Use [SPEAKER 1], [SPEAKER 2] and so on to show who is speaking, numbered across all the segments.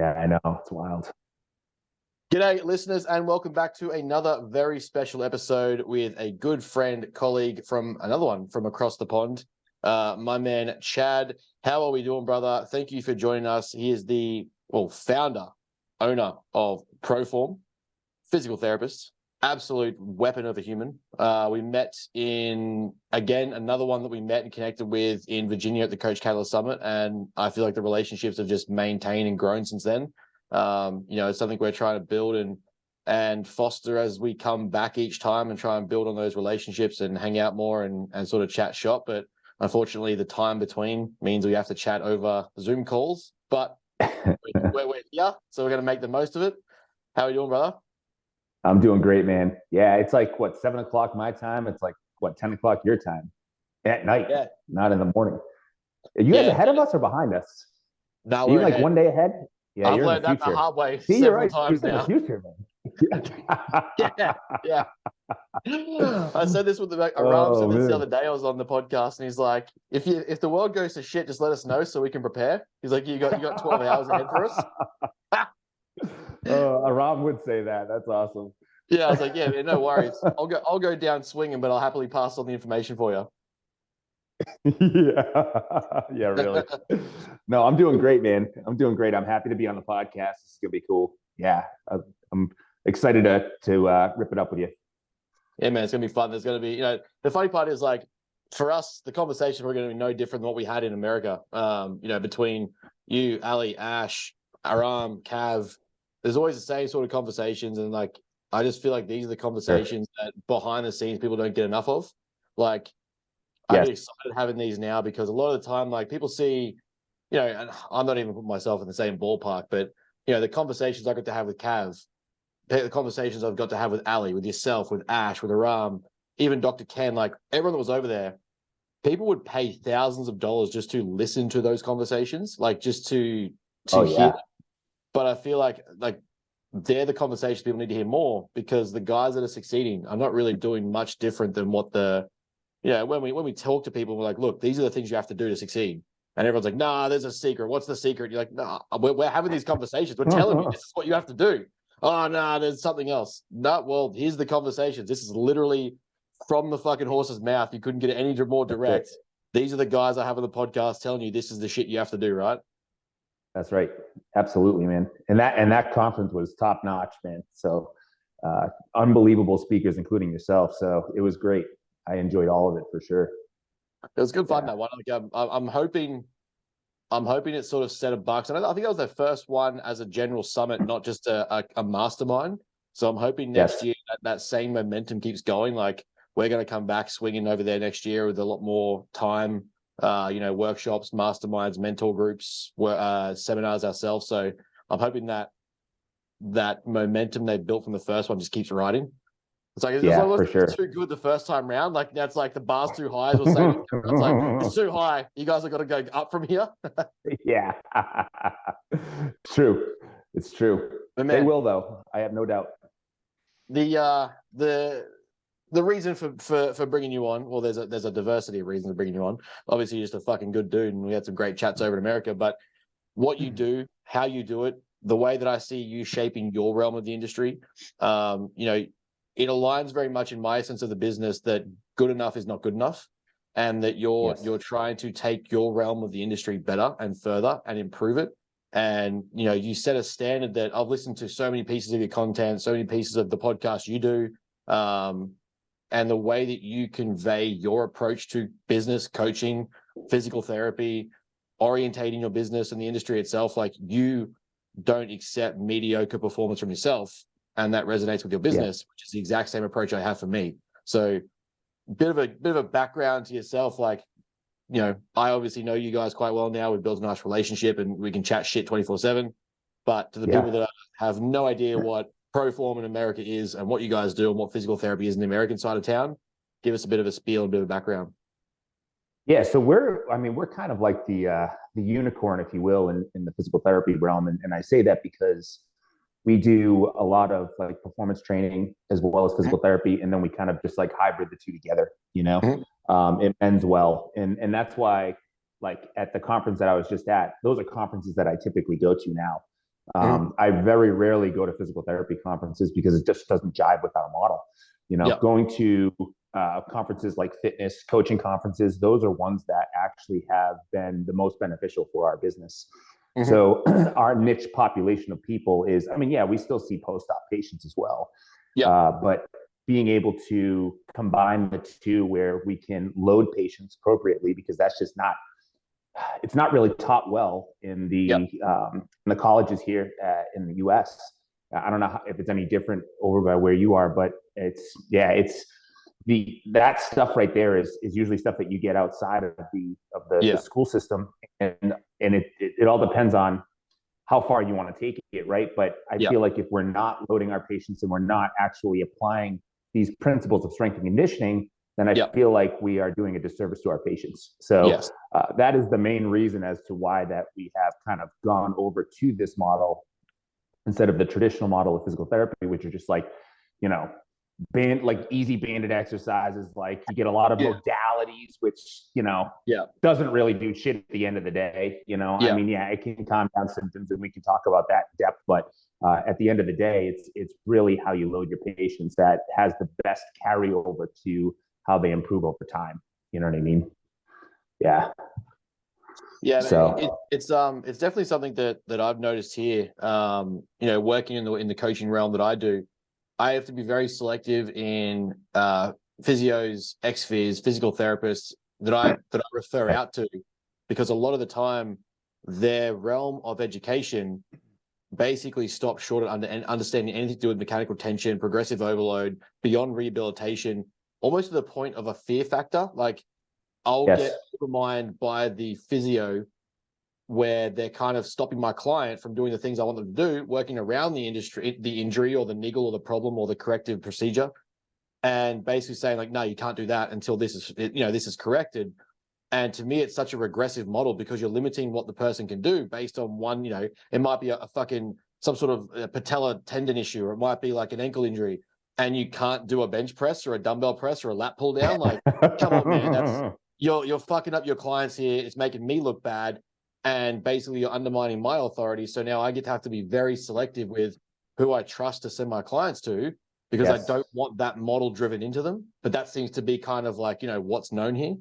[SPEAKER 1] Yeah, I know. It's wild.
[SPEAKER 2] G'day, listeners, and welcome back to another very special episode with a good friend, colleague from another one from across the pond. My man, Chad. How are we doing, brother? Thank you for joining us. He is the founder, owner of Proform, physical therapist, absolute weapon of a human. We met in, again, another one that we met and connected with in Virginia at the Coach Catalyst Summit, and I feel like the relationships have just maintained and grown since then. It's something we're trying to build and foster as we come back each time and try and build on those relationships and hang out more and sort of chat shop. But unfortunately, the time between means we have to chat over Zoom calls. But we're here, so we're going to make the most of it. How are you doing, brother?
[SPEAKER 1] I'm doing great, man. Yeah, it's like 7 o'clock my time. It's like 10 o'clock your time at night,
[SPEAKER 2] Yeah.
[SPEAKER 1] not in the morning. Are you guys
[SPEAKER 2] Yeah.
[SPEAKER 1] ahead of us or behind us?
[SPEAKER 2] No,
[SPEAKER 1] Are you
[SPEAKER 2] we're
[SPEAKER 1] like
[SPEAKER 2] ahead.
[SPEAKER 1] one day ahead? Yeah,
[SPEAKER 2] I've
[SPEAKER 1] you're in the
[SPEAKER 2] learned that the
[SPEAKER 1] future.
[SPEAKER 2] hard way
[SPEAKER 1] See, you're
[SPEAKER 2] several
[SPEAKER 1] right.
[SPEAKER 2] times
[SPEAKER 1] You're in the
[SPEAKER 2] now.
[SPEAKER 1] future, man.
[SPEAKER 2] Yeah. I said this with Aram
[SPEAKER 1] Oh,
[SPEAKER 2] said this the
[SPEAKER 1] man.
[SPEAKER 2] other day. I was on the podcast and he's like, if the world goes to shit, just let us know so we can prepare. He's like, you got 12 hours ahead for us.
[SPEAKER 1] Aram would say that. That's awesome.
[SPEAKER 2] Yeah, I was like, yeah, man, no worries. I'll go down swinging, but I'll happily pass on the information for you.
[SPEAKER 1] Yeah, really. No, I'm doing great, man. I'm doing great. I'm happy to be on the podcast. This is gonna be cool. Yeah, I'm excited to rip it up with you.
[SPEAKER 2] Yeah, man, it's gonna be fun. There's gonna be, the funny part is like for us, the conversation we're gonna be no different than what we had in America. Between you, Ali, Ash, Aram, Cav, there's always the same sort of conversations, and like I just feel like these are the conversations that behind the scenes people don't get enough of. Like I
[SPEAKER 1] Yes.
[SPEAKER 2] get excited having these now because a lot of the time, like people see, and I'm not even putting myself in the same ballpark, but the conversations I got to have with Cav, the conversations I've got to have with Ali, with yourself, with Ash, with Aram, even Dr. Ken, like everyone that was over there, people would pay thousands of dollars just to listen to those conversations, like just to
[SPEAKER 1] Oh,
[SPEAKER 2] hear
[SPEAKER 1] yeah.
[SPEAKER 2] them. But I feel like they're the conversations people need to hear more because the guys that are succeeding are not really doing much different than what when we talk to people, we're like, look, these are the things you have to do to succeed. And everyone's like, nah, there's a secret. What's the secret? You're like, nah, we're having these conversations. We're telling you this is what you have to do. Oh, no, there's something else. No, well, here's the conversations. This is literally from the fucking horse's mouth. You couldn't get it any more direct. These are the guys I have on the podcast telling you this is the shit you have to do, right?
[SPEAKER 1] That's right. Absolutely, man. And that conference was top notch, man. So unbelievable speakers, including yourself. So it was great. I enjoyed all of it for sure.
[SPEAKER 2] It was good fun, that one. Like, I'm hoping it sort of set a bucks. And I think that was their first one as a general summit, not just a mastermind. So I'm hoping next year that same momentum keeps going. Like we're going to come back swinging over there next year with a lot more time, workshops, masterminds, mentor groups, seminars ourselves. So I'm hoping that momentum they built from the first one just keeps riding. It's like,
[SPEAKER 1] for sure.
[SPEAKER 2] Too good the first time round. Like that's like the bar's too high. As we're saying, it's like it's too high. You guys have got to go up from here.
[SPEAKER 1] Yeah, true. It's true.
[SPEAKER 2] But man,
[SPEAKER 1] they will, though. I have no doubt.
[SPEAKER 2] The reason for bringing you on, well, there's a diversity of reasons for bringing you on. Obviously, you're just a fucking good dude, and we had some great chats over in America. But what you do, how you do it, the way that I see you shaping your realm of the industry, it aligns very much in my sense of the business that good enough is not good enough, and that you're trying to take your realm of the industry better and further and improve it. And you set a standard that I've listened to so many pieces of your content, so many pieces of the podcast you do, and the way that you convey your approach to business coaching, physical therapy, orientating your business and the industry itself. Like you don't accept mediocre performance from yourself. And that resonates with your business, which is the exact same approach I have for me. So bit of a background to yourself. Like, I obviously know you guys quite well now. We've built a nice relationship and we can chat shit 24/7. But to the people that have no idea what Proform in America is and what you guys do and what physical therapy is in the American side of town, give us a bit of a spiel and a bit of a background.
[SPEAKER 1] Yeah, so we're kind of like the unicorn, if you will, in the physical therapy realm. And I say that because we do a lot of like performance training as well as physical therapy, and then we kind of just like hybrid the two together. It ends well, and that's why, like at the conference that I was just at, those are conferences that I typically go to now.
[SPEAKER 2] Mhm.
[SPEAKER 1] I very rarely go to physical therapy conferences because it just doesn't jive with our model.
[SPEAKER 2] Yep.
[SPEAKER 1] Going to conferences like fitness coaching conferences, those are ones that actually have been the most beneficial for our business.
[SPEAKER 2] Mhm.
[SPEAKER 1] So our niche population of people is, I mean, yeah, we still see post-op patients as well,
[SPEAKER 2] Yep.
[SPEAKER 1] but being able to combine the two where we can load patients appropriately, because that's just not, it's not really taught well
[SPEAKER 2] Yep.
[SPEAKER 1] in the colleges here in the U.S. I don't know if it's any different over by where you are, but it's that stuff right there is usually stuff that you get outside of the
[SPEAKER 2] Yeah.
[SPEAKER 1] school system, and it all depends on how far you want to take it, right? But I
[SPEAKER 2] Yep.
[SPEAKER 1] feel like if we're not loading our patients and we're not actually applying these principles of strength and conditioning, then I
[SPEAKER 2] Yep.
[SPEAKER 1] feel like we are doing a disservice to our patients. So
[SPEAKER 2] Yes.
[SPEAKER 1] that is the main reason as to why that we have kind of gone over to this model instead of the traditional model of physical therapy, which are just like, you know, like easy banded exercises. Like you get a lot of
[SPEAKER 2] Yeah.
[SPEAKER 1] modalities, which,
[SPEAKER 2] Yeah.
[SPEAKER 1] doesn't really do shit at the end of the day. I
[SPEAKER 2] Yeah.
[SPEAKER 1] mean, yeah, it can calm down symptoms and we can talk about that in depth, but at the end of the day, it's really how you load your patients that has the best carryover to how they improve over time. You know what I mean? Yeah.
[SPEAKER 2] Yeah,
[SPEAKER 1] So
[SPEAKER 2] it's definitely something that I've noticed here. Working in the coaching realm that I do, I have to be very selective in physios, ex-phys, physical therapists that I refer out to, because a lot of the time their realm of education basically stops short of understanding anything to do with mechanical tension, progressive overload, beyond rehabilitation, almost to the point of a fear factor. Like I'll
[SPEAKER 1] yes,
[SPEAKER 2] get undermined by the physio where they're kind of stopping my client from doing the things I want them to do, working around the injury or the niggle or the problem or the corrective procedure, and basically saying like, no, you can't do that until this is corrected. And to me, it's such a regressive model because you're limiting what the person can do based on one, it might be a fucking some sort of patella tendon issue, or it might be like an ankle injury, and you can't do a bench press or a dumbbell press or a lat pull down. Like, come on, man, that's you're fucking up your clients here. It's making me look bad, and basically you're undermining my authority. So now I get to have to be very selective with who I trust to send my clients to, because I
[SPEAKER 1] yes.
[SPEAKER 2] don't want that model driven into them. But that seems to be kind of like what's known here.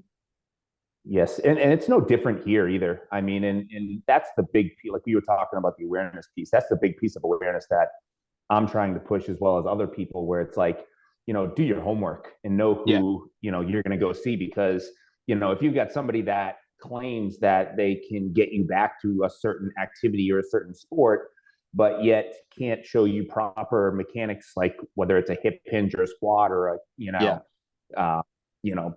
[SPEAKER 1] Yes, and it's no different here either. I mean, and that's the big like we were talking about the awareness piece. That's the big piece of awareness that I'm trying to push as well as other people, where it's like, do your homework and know
[SPEAKER 2] Yeah.
[SPEAKER 1] who, you're going to go see, because, if you've got somebody that claims that they can get you back to a certain activity or a certain sport, but yet can't show you proper mechanics, like whether it's a hip hinge or a squat or
[SPEAKER 2] Yeah.
[SPEAKER 1] uh, you know,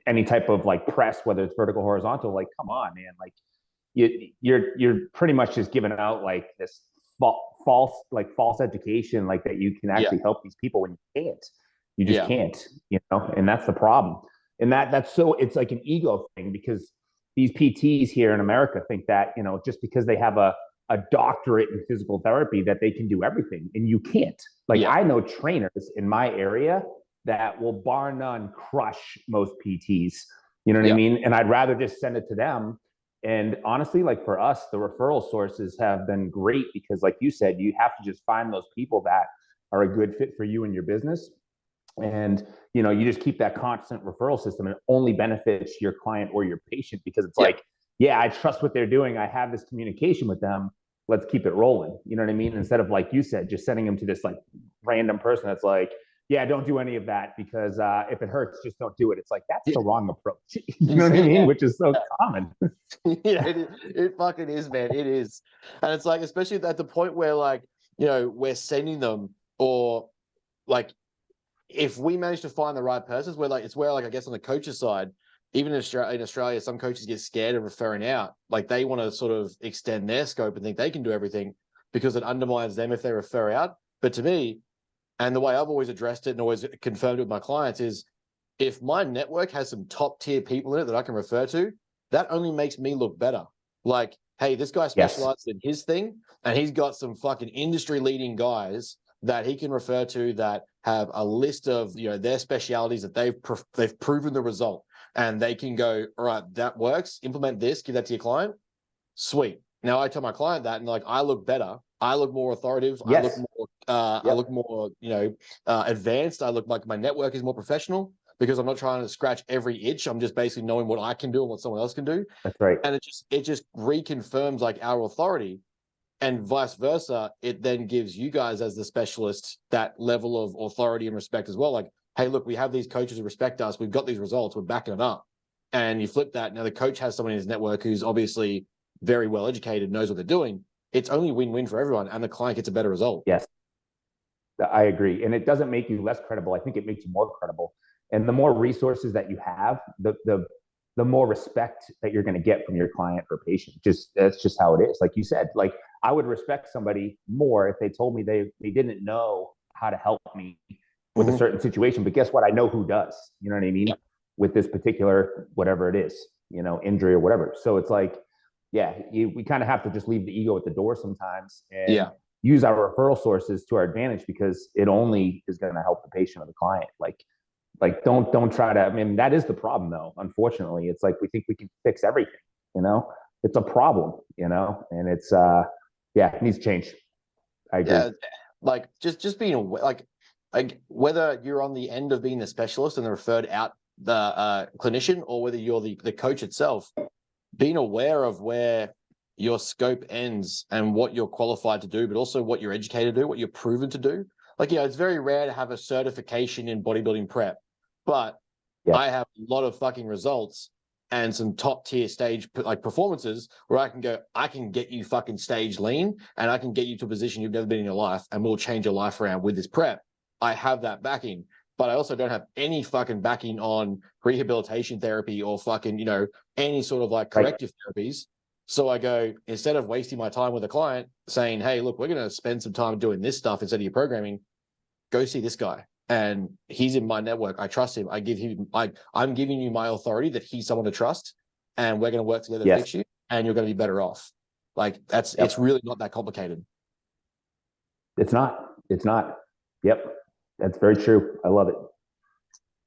[SPEAKER 1] any type of like press, whether it's vertical, horizontal, like, come on, man. Like you're pretty much just giving out like this false education, like that you can
[SPEAKER 2] Yeah.
[SPEAKER 1] actually help these people when you can't. You just
[SPEAKER 2] Yeah.
[SPEAKER 1] can't, and that's the problem. And that's so it's like an ego thing, because these PTs here in America think that, just because they have a doctorate in physical therapy that they can do everything, and you can't. Like
[SPEAKER 2] Yeah.
[SPEAKER 1] I know trainers in my area that will bar none crush most PTs. You know what I
[SPEAKER 2] Yeah.
[SPEAKER 1] mean? And I'd rather just send it to them. And honestly, like for us, the referral sources have been great, because, like you said, you have to just find those people that are a good fit for you and your business. And, you just keep that constant referral system, and it only benefits your client or your patient, because it's
[SPEAKER 2] Yeah.
[SPEAKER 1] like, yeah, I trust what they're doing. I have this communication with them. Let's keep it rolling. You know what I mean? Instead of, like you said, just sending them to this like random person that's like, yeah, don't do any of that, because if it hurts, just don't do it. It's like, that's the wrong approach. You know what I mean?
[SPEAKER 2] Yeah.
[SPEAKER 1] Which is so common.
[SPEAKER 2] Yeah, it fucking is, man. It is. And it's like, especially at the point where like, we're sending them, or like if we manage to find the right persons, where like it's where like I guess on the coach's side, even in Australia, some coaches get scared of referring out. Like they want to sort of extend their scope and think they can do everything because it undermines them if they refer out. But to me, and the way I've always addressed it and always confirmed it with my clients is, if my network has some top tier people in it that I can refer to, that only makes me look better. Like, hey, this guy
[SPEAKER 1] Yes.
[SPEAKER 2] specializes in his thing, and he's got some fucking industry leading guys that he can refer to that have a list of their specialities that they've proven the result, and they can go, all right, that works. Implement this, give that to your client. Sweet. Now I tell my client that, and like I look better I look more authoritative.
[SPEAKER 1] Yes.
[SPEAKER 2] I
[SPEAKER 1] Yep.
[SPEAKER 2] look more, advanced. I look like my network is more professional because I'm not trying to scratch every itch. I'm just basically knowing what I can do and what someone else can do.
[SPEAKER 1] That's right.
[SPEAKER 2] And it just reconfirms like our authority, and vice versa. It then gives you guys as the specialist that level of authority and respect as well. Like, hey, look, we have these coaches who respect us. We've got these results. We're backing it up. And you flip that. Now the coach has someone in his network who's obviously very well educated, knows what they're doing. It's only win-win for everyone, and the client gets a better result.
[SPEAKER 1] Yes. I agree. And it doesn't make you less credible. I think it makes you more credible. And the more resources that you have, the more respect that you're going to get from your client or patient. Just that's just how it is. Like you said, like I would respect somebody more if they told me they didn't know how to help me with a certain situation. But guess what? I know who does. You know what I mean?
[SPEAKER 2] Yeah.
[SPEAKER 1] With this particular whatever it is, injury or whatever. So it's like, yeah, we kind of have to just leave the ego at the door sometimes and use our referral sources to our advantage, because it only is going to help the patient or the client. Like don't try to. I mean, that is the problem, though. Unfortunately, it's like we think we can fix everything. It's a problem. And it's yeah, it needs to change. I agree.
[SPEAKER 2] Yeah, like just being aware, like whether you're on the end of being the specialist and the referred out the clinician, or whether you're the coach itself, being aware of where your scope ends and what you're qualified to do, but also what you're educated to do, what you're proven to do. Like, it's very rare to have a certification in bodybuilding prep, but
[SPEAKER 1] Yeah.
[SPEAKER 2] I have a lot of fucking results and some top tier stage like performances where I can get you fucking stage lean, and I can get you to a position you've never been in your life, and we'll change your life around with this prep. I have that backing, but I also don't have any fucking backing on rehabilitation therapy or fucking, any sort of like corrective therapies. So I go, instead of wasting my time with a client saying, hey, look, we're going to spend some time doing this stuff instead of your programming, go see this guy. And he's in my network. I trust him. I'm giving you my authority that he's someone to trust, and we're going to work together to fix you, and you're going to be better off. Like it's really not that complicated.
[SPEAKER 1] It's not. Yep. That's very true. I love it.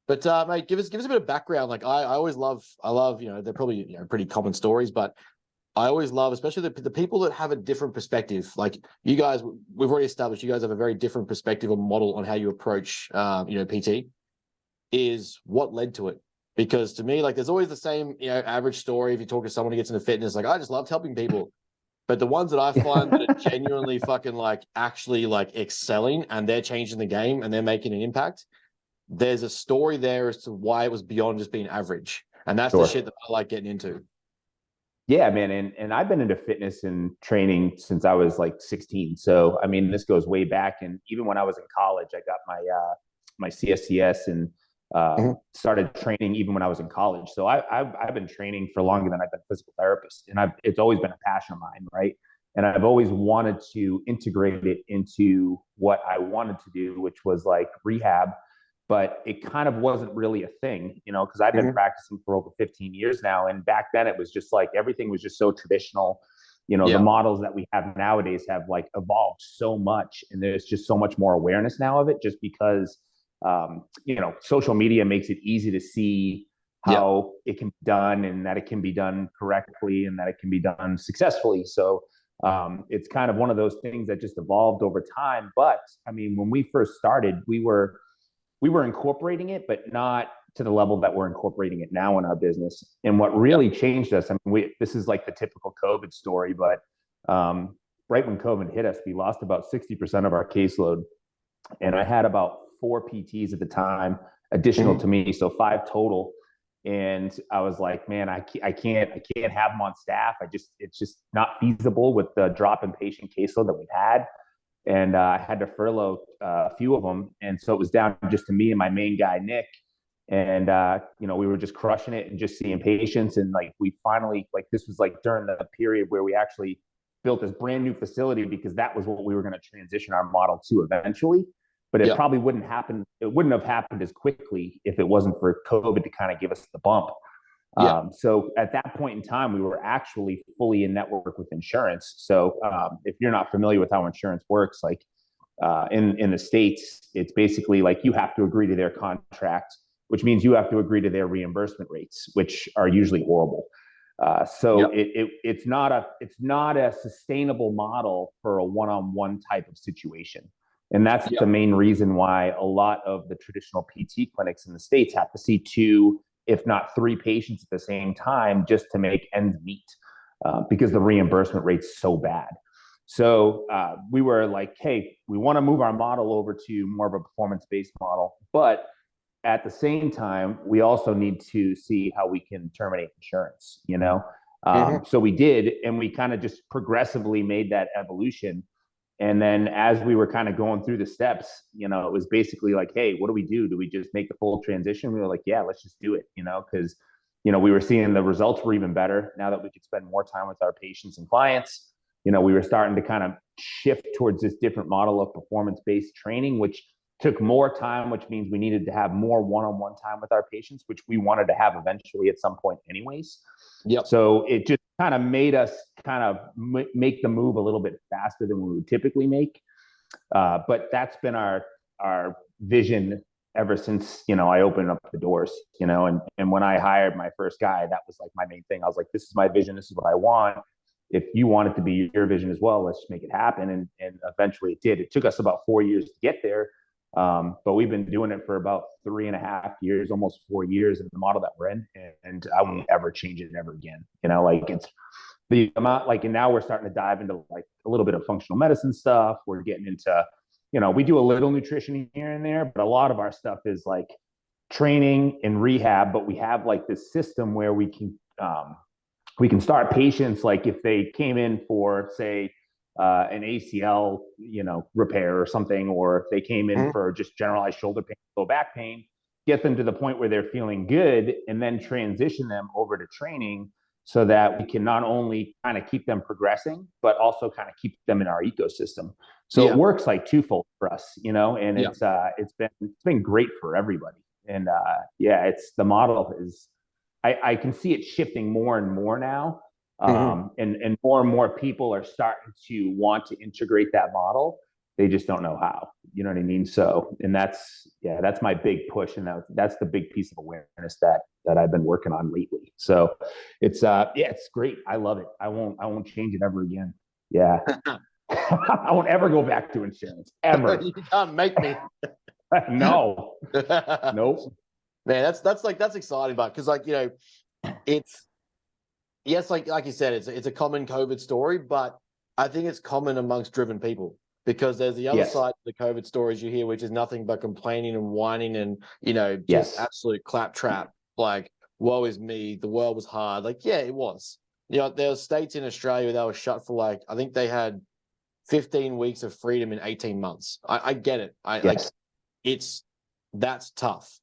[SPEAKER 2] But mate, give us a bit of background. Like I love, they're probably pretty common stories, but I always love, especially the people that have a different perspective. Like you guys, we've already established you guys have a very different perspective or model on how you approach, PT. Is what led to it. Because to me, like there's always the same, average story. If you talk to someone who gets into fitness, like I just loved helping people. But the ones that I find that are genuinely fucking like actually like excelling, and they're changing the game and they're making an impact, there's a story there as to why it was beyond just being average. And that's the shit that I like getting into.
[SPEAKER 1] Yeah, man. And I've been into fitness and training since I was like 16. So, I mean, this goes way back. And even when I was in college, I got my CSCS and started training even when I was in college. So I've been training for longer than I've been a physical therapist. And it's always been a passion of mine, right? And I've always wanted to integrate it into what I wanted to do, which was like rehab. But it kind of wasn't really a thing, because I've been practicing for over 15 years now. And back then it was just like everything was just so traditional. The models that we have nowadays have like evolved so much, and there's just so much more awareness now of it, just because, social media makes it easy to see how it can be done, and that it can be done correctly, and that it can be done successfully. So it's kind of one of those things that just evolved over time. But I mean, when we first started, we were incorporating it, but not to the level that we're incorporating it now in our business. And what really changed us, I mean, this is like the typical COVID story, but right when COVID hit us, we lost about 60% of our caseload. And I had about 4 PTs at the time, additional to me, so 5 total. And I was like, man, I can't have them on staff. It's just not feasible with the drop in patient caseload that we've had. And I had to furlough a few of them. And so it was down just to me and my main guy, Nick. And, we were just crushing it and just seeing patients. And like, we finally, like, this was like during the period where we actually built this brand new facility, because that was what we were going to transition our model to eventually. But it probably wouldn't happen. It wouldn't have happened as quickly if it wasn't for COVID to kind of give us the bump. So at that point in time, we were actually fully in network with insurance. So if you're not familiar with how insurance works, like in the States, it's basically like you have to agree to their contract, which means you have to agree to their reimbursement rates, which are usually horrible. So it's not a sustainable model for a one-on-one type of situation. And that's the main reason why a lot of the traditional PT clinics in the States have to see 2, if not 3 patients at the same time just to make ends meet, because the reimbursement rate's so bad. So we were like, hey, we want to move our model over to more of a performance-based model, but at the same time, we also need to see how we can terminate insurance, you know? So we did, and we kind of just progressively made that evolution. And then as we were kind of going through the steps, you know, it was basically like, hey, what do we do? Do we just make the full transition? We were like, yeah, let's just do it, you know, because, you know, we were seeing the results were even better now that we could spend more time with our patients and clients. You know, we were starting to kind of shift towards this different model of performance-based training, which took more time, which means we needed to have more one-on-one time with our patients, which we wanted to have eventually at some point anyways. So it just kind of made us kind of make the move a little bit faster than we would typically make. But that's been our vision ever since, you know, I opened up the doors, you know, and when I hired my first guy, that was like my main thing. I was like, this is my vision. This is what I want. If you want it to be your vision as well, let's just make it happen. And eventually it did. It took us about 4 years to get there. But we've been doing it for about 3.5 years, almost 4 years in the model that we're in. And I won't ever change it ever again. You know, like it's the amount, like, and now we're starting to dive into like a little bit of functional medicine stuff. We're getting into, you know, we do a little nutrition here and there, but a lot of our stuff is like training and rehab. But we have like this system where we can start patients, like if they came in for, say, an ACL, you know, repair or something, or if they came in for just generalized shoulder pain, low back pain, get them to the point where they're feeling good, and then transition them over to training so that we can not only kind of keep them progressing, but also kind of keep them in our ecosystem. So it works like twofold for us, you know, and it's been great for everybody. And it's the model is, I can see it shifting more and more now. And more people are starting to want to integrate that model. They just don't know how, you know what I mean? So, and that's my big push. And that's the big piece of awareness that I've been working on lately. So it's, it's great. I love it. I won't change it ever again. Yeah. I won't ever go back to insurance ever.
[SPEAKER 2] You can't make me.
[SPEAKER 1] No, nope.
[SPEAKER 2] Man, that's exciting, but because, like, you know, it's, yes, like you said, it's a common COVID story, but I think it's common amongst driven people, because there's the other side of the COVID stories you hear, which is nothing but complaining and whining and, you know, just absolute claptrap. Like, woe is me, the world was hard. Like, yeah, it was. You know, there were states in Australia that were shut for, like, I think they had 15 weeks of freedom in 18 months. I get it. Like, that's tough.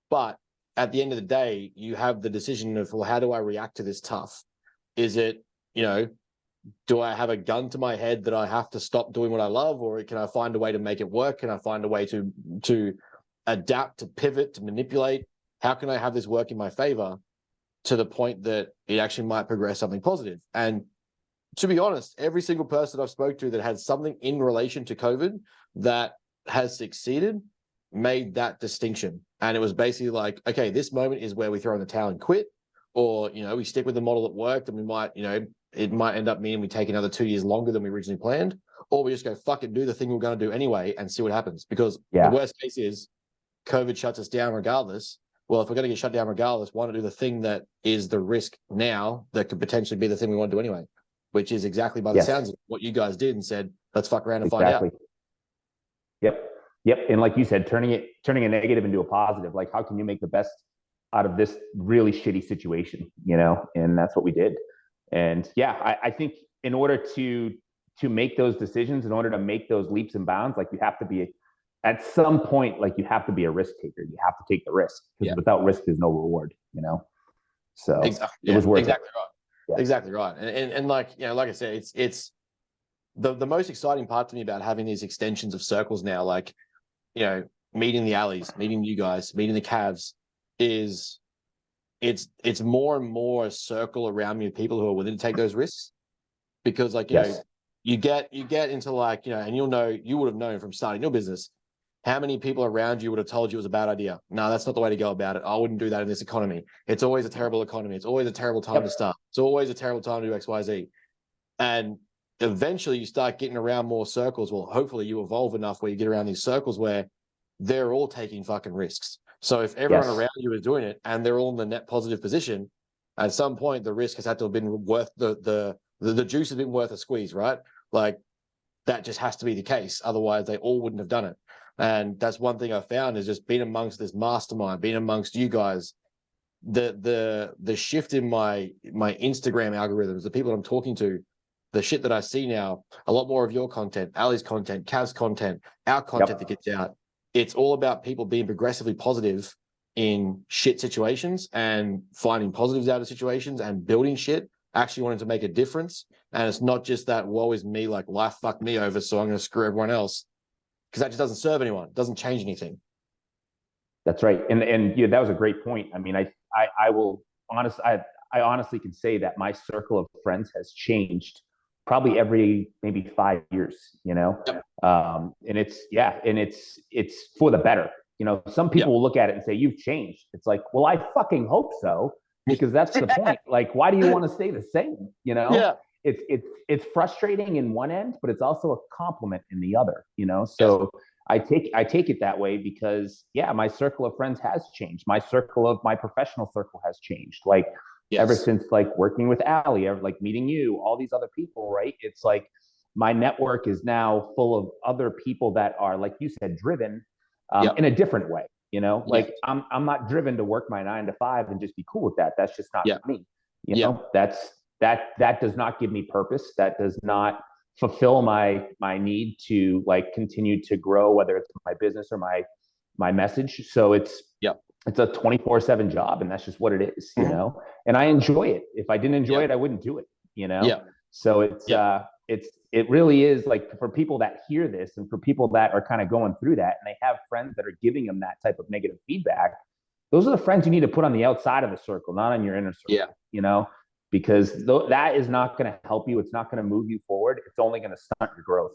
[SPEAKER 2] But at the end of the day, you have the decision of, well, how do I react to this tough? Is it, you know, do I have a gun to my head that I have to stop doing what I love, or can I find a way to make it work? Can I find a way to adapt, to pivot, to manipulate? How can I have this work in my favor to the point that it actually might progress something positive? And to be honest, every single person I've spoke to that had something in relation to COVID that has succeeded made that distinction. And it was basically like, okay, this moment is where we throw in the towel and quit, or, you know, we stick with the model that worked, and we might, you know, it might end up meaning we take another 2 years longer than we originally planned, or we just go, fuck it, do the thing we're going to do anyway and see what happens. Because the worst case is COVID shuts us down regardless. Well, if we're going to get shut down regardless, why not do the thing that is the risk now that could potentially be the thing we want to do anyway, which is exactly, by the sounds of what you guys did, and said, let's fuck around and find out.
[SPEAKER 1] Yep. And like you said, turning a negative into a positive. Like, how can you make the best out of this really shitty situation, you know? And that's what we did. And I think in order to make those decisions, in order to make those leaps and bounds, like, you have to be, at some point, like, you have to be a risk taker. You have to take the risk, because without risk, there's no reward, you know? So it was worth it.
[SPEAKER 2] Right. Exactly right. And like, you know, like I said, it's the most exciting part to me about having these extensions of circles now, like, you know, meeting the alleys, meeting you guys, meeting the Cavs, is it's more and more a circle around me of people who are willing to take those risks. Because, like, you know, you get into, like, you know, and you would have known from starting your business how many people around you would have told you it was a bad idea. No, that's not the way to go about it. I wouldn't do that in this economy. It's always a terrible economy. It's always a terrible time to start. It's always a terrible time to do X, Y, Z. And eventually you start getting around more circles. Well, hopefully you evolve enough where you get around these circles where they're all taking fucking risks. So if everyone
[SPEAKER 1] Yes.
[SPEAKER 2] around you is doing it and they're all in the net positive position, at some point the risk has had to have been worth the juice has been worth a squeeze, right? Like that just has to be the case. Otherwise they all wouldn't have done it. And that's one thing I found is just being amongst this mastermind, being amongst you guys, the shift in my Instagram algorithms, the people I'm talking to, the shit that I see now, a lot more of your content, Ali's content, Kaz's content, our content that gets out. It's all about people being progressively positive in shit situations and finding positives out of situations and building shit, actually wanting to make a difference. And it's not just that woe is me, like life fucked me over, so I'm going to screw everyone else, because that just doesn't serve anyone. It doesn't change anything.
[SPEAKER 1] That's right. And yeah, that was a great point. I mean, I will I honestly can say that my circle of friends has changed probably every maybe 5 years, you know?
[SPEAKER 2] Yep.
[SPEAKER 1] And it's for the better. You know, some people will look at it and say, you've changed. It's like, well, I fucking hope so, because that's the point. Like, why do you want to stay the same? You know?
[SPEAKER 2] Yeah.
[SPEAKER 1] It's frustrating in one end, but it's also a compliment in the other, you know? So I take it that way because my circle of friends has changed. My professional circle has changed. Like ever since like working with Ali, like meeting you, all these other people, right? It's like my network is now full of other people that are, like you said, driven in a different way. You know, like I'm not driven to work my 9 to 5 and just be cool with that. That's just not me. You know, that does not give me purpose. That does not fulfill my need to like continue to grow, whether it's my business or my message. So it's a 24/7 job, and that's just what it is, you know. And I enjoy it. If I didn't enjoy it, I wouldn't do it, you know. So it really is like, for people that hear this and for people that are kind of going through that and they have friends that are giving them that type of negative feedback, those are the friends you need to put on the outside of the circle, not on your inner circle, you know, because that is not going to help you. It's not going to move you forward. It's only going to stunt your growth.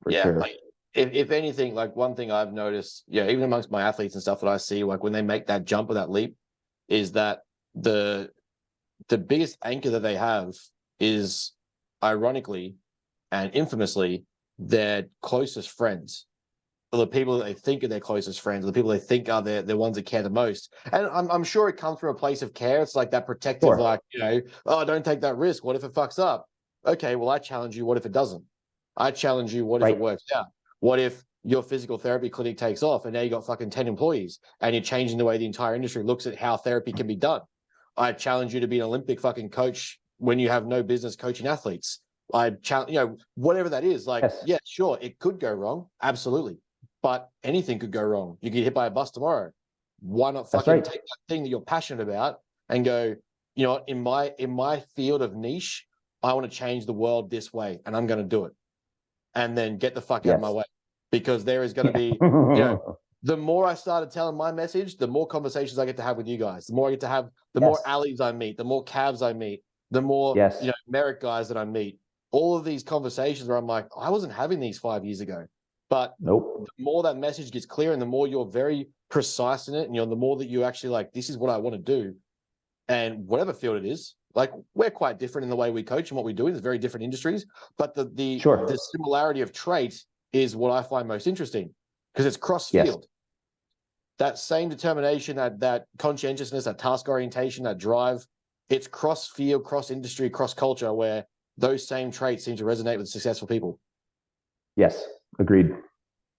[SPEAKER 1] For sure.
[SPEAKER 2] Like, if anything, like one thing I've noticed, even amongst my athletes and stuff that I see, like when they make that jump or that leap, is that the biggest anchor that they have is, ironically and infamously, their closest friends, or the people that they think are their closest friends, or the people they think are the ones that care the most. And I'm sure it comes from a place of care. It's like that protective, like, you know, oh, don't take that risk. What if it fucks up? Okay, well, I challenge you. What if it doesn't? I challenge you. What if it works out? What if your physical therapy clinic takes off and now you got fucking 10 employees and you're changing the way the entire industry looks at how therapy can be done? I challenge you to be an Olympic fucking coach when you have no business coaching athletes. I challenge, you know, whatever that is. Like, yeah, sure, it could go wrong. Absolutely. But anything could go wrong. You get hit by a bus tomorrow. Why not fucking take that thing that you're passionate about and go, you know what, in my field of niche, I want to change the world this way and I'm going to do it. And then get the fuck out of my way. Because there is going to be, you know, the more I started telling my message, the more conversations I get to have with you guys. The more I get to have, the more Alis I meet, the more Cavs I meet, the more, you know, Merrick guys that I meet. All of these conversations where I'm like, I wasn't having these 5 years ago. But the more that message gets clear and the more you're very precise in it, and, you know, the more that you actually like, this is what I want to do. And whatever field it is, like, we're quite different in the way we coach and what we do. There's very different industries, but the similarity of trait is what I find most interesting, because it's cross field. That same determination, that conscientiousness, that task orientation, that drive, it's cross field, cross industry, cross culture, where those same traits seem to resonate with successful people.
[SPEAKER 1] Yes, agreed.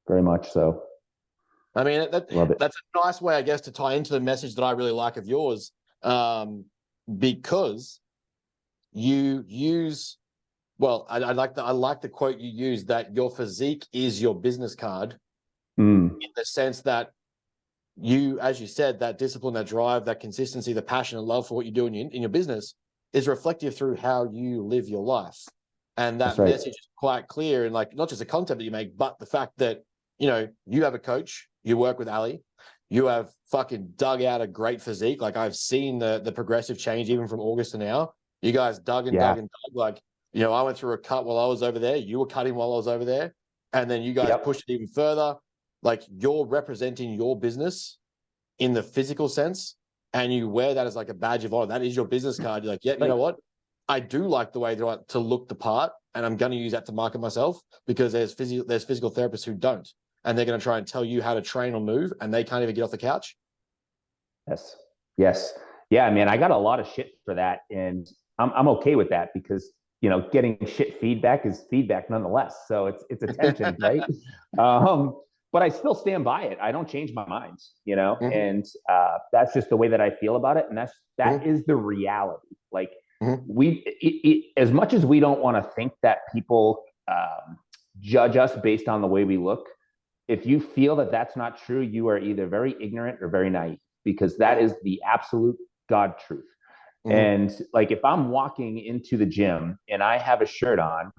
[SPEAKER 1] Very much so.
[SPEAKER 2] I mean, that's a nice way, I guess, to tie into the message that I really like of yours, because you use, well, I like the quote you use, that your physique is your business card, in the sense that you, as you said, that discipline, that drive, that consistency, the passion and love for what you do in your business is reflective through how you live your life. And that message is quite clear, and like, not just the content that you make, but the fact that, you know, you have a coach, you work with Ali, you have fucking dug out a great physique. Like, I've seen the progressive change even from August to now. You guys dug and dug and dug. Like, you know, I went through a cut while I was over there. You were cutting while I was over there. And then you guys pushed it even further. Like, you're representing your business in the physical sense, and you wear that as like a badge of honor, that is your business card. You're like, yeah, you know what? I do like the way to look the part, and I'm going to use that to market myself, because there's physical therapists who don't, and they're going to try and tell you how to train or move, and they can't even get off the couch.
[SPEAKER 1] Yes. Yes. Yeah, man, I got a lot of shit for that. And I'm okay with that because, getting shit feedback is feedback nonetheless. So it's attention, right? Um, but I still stand by it. I don't change my mind, and that's just the way that I feel about it. And that is the reality. Like as much as we don't want to think that people judge us based on the way we look, if you feel that that's not true, you are either very ignorant or very naive, because that is the absolute God truth. And like, if I'm walking into the gym and I have a shirt on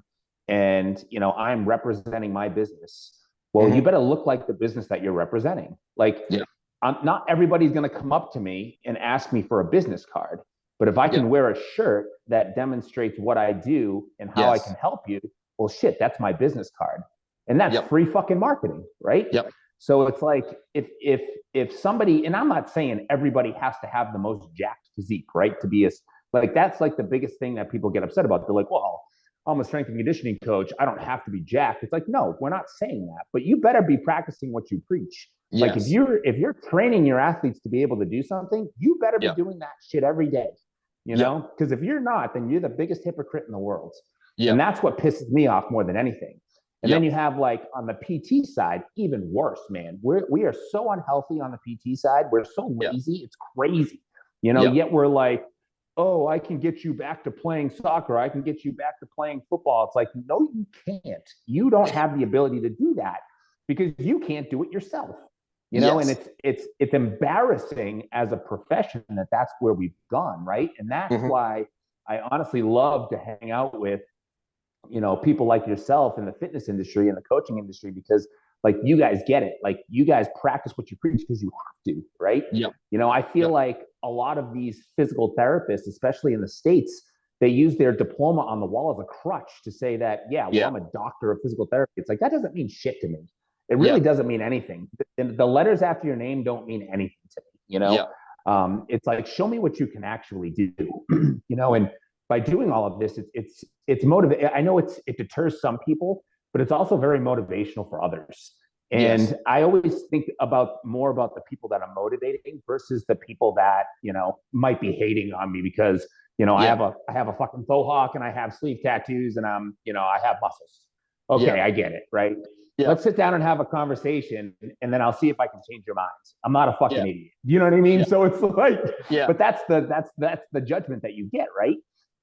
[SPEAKER 1] and, I'm representing my business, well, you better look like the business that you're representing. Like, not everybody's going to come up to me and ask me for a business card. But if I can wear a shirt that demonstrates what I do and how I can help you, well, shit, that's my business card. And that's free fucking marketing, right? So it's like, if somebody, and I'm not saying everybody has to have the most jacked physique, right? To be like, that's like the biggest thing that people get upset about. They're like, well, I'm a strength and conditioning coach, I don't have to be jacked. It's like, no, we're not saying that, but you better be practicing what you preach. Like, if you're training your athletes to be able to do something, you better be doing that shit every day, because if you're not, then you're the biggest hypocrite in the world. And that's what pisses me off more than anything. And then you have, like, on the PT side, even worse, man. We are so unhealthy on the PT side. We're so lazy. It's crazy. Yet we're like, oh, I can get you back to playing soccer. I can get you back to playing football. It's like, no, you can't. You don't have the ability to do that because you can't do it yourself. And it's embarrassing as a profession that that's where we've gone, right? And that's why I honestly love to hang out with people like yourself in the fitness industry and the coaching industry, because, like, you guys get it. Like, you guys practice what you preach because you have to, right? I feel like a lot of these physical therapists, especially in the States, they use their diploma on the wall as a crutch to say that, I'm a doctor of physical therapy. It's like, that doesn't mean shit to me. It really doesn't mean anything. The letters after your name don't mean anything to me, It's like, show me what you can actually do, and by doing all of this, it's motivating. I know it deters some people, but it's also very motivational for others. And I always think more about the people that I'm motivating versus the people that, might be hating on me because, I have a fucking faux hawk and I have sleeve tattoos and I have muscles. Okay, I get it, right? Let's sit down and have a conversation, and then I'll see if I can change your minds. I'm not a fucking idiot. You know what I mean? So it's like, but that's the judgment that you get, right?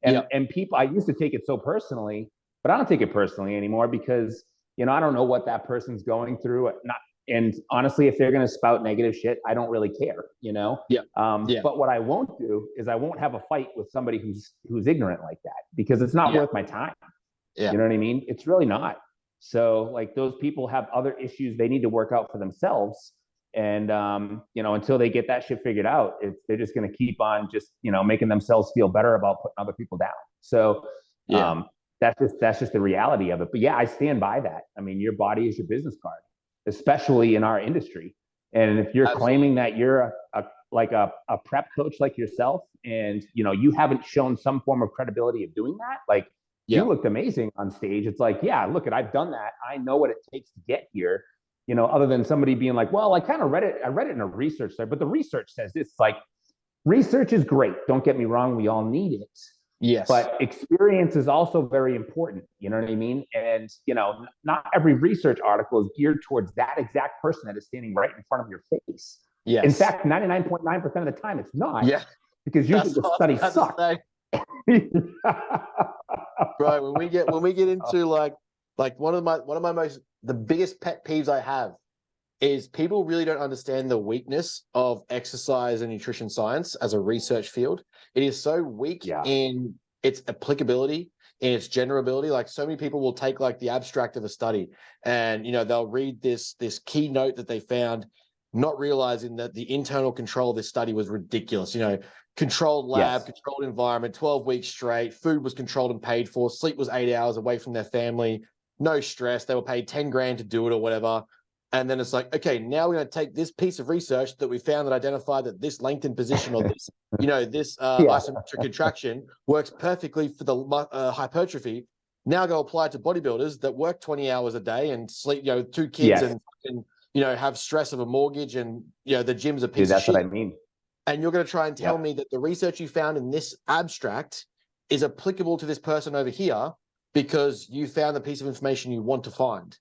[SPEAKER 1] And people, I used to take it so personally, but I don't take it personally anymore because, I don't know what that person's going through. And honestly, if they're going to spout negative shit, I don't really care, But what I won't do is I won't have a fight with somebody who's ignorant like that, because it's not worth my time. You know what I mean? It's really not. So, like, those people have other issues they need to work out for themselves. And, until they get that shit figured out, they're just going to keep on just, making themselves feel better about putting other people down. So that's just the reality of it. But I stand by that. I mean, your body is your business card, especially in our industry. And if you're claiming that you're a prep coach like yourself, and, you haven't shown some form of credibility of doing that, like, you looked amazing on stage. It's like, look, I've done that. I know what it takes to get here. Other than somebody being like, well, I kind of read it. I read it in a research study, but the research says this. It's like, research is great. Don't get me wrong. We all need it.
[SPEAKER 3] Yes.
[SPEAKER 1] But experience is also very important. You know what I mean? And, not every research article is geared towards that exact person that is standing right in front of your face.
[SPEAKER 3] Yes.
[SPEAKER 1] In fact, 99.9% of the time, it's not.
[SPEAKER 3] Yeah.
[SPEAKER 1] Because usually the study sucks.
[SPEAKER 3] Right. When we get into like one of my the biggest pet peeves I have is people really don't understand the weakness of exercise and nutrition science as a research field. It is so weak in its applicability, in its generability. Like, so many people will take like the abstract of a study and, they'll read this key note that they found, not realizing that the internal control of this study was ridiculous. Controlled lab, controlled environment, 12 weeks straight, food was controlled and paid for, sleep was 8 hours away from their family, no stress. They were paid 10 grand to do it or whatever. And then it's like, okay, now we're going to take this piece of research that we found that identified that this lengthened position or this, this isometric contraction works perfectly for the hypertrophy. Now go apply it to bodybuilders that work 20 hours a day and sleep, 2 kids and have stress of a mortgage and, the gym's a piece of shit.
[SPEAKER 1] That's what I mean.
[SPEAKER 3] And you're going to try and tell me that the research you found in this abstract is applicable to this person over here because you found the piece of information you want to find.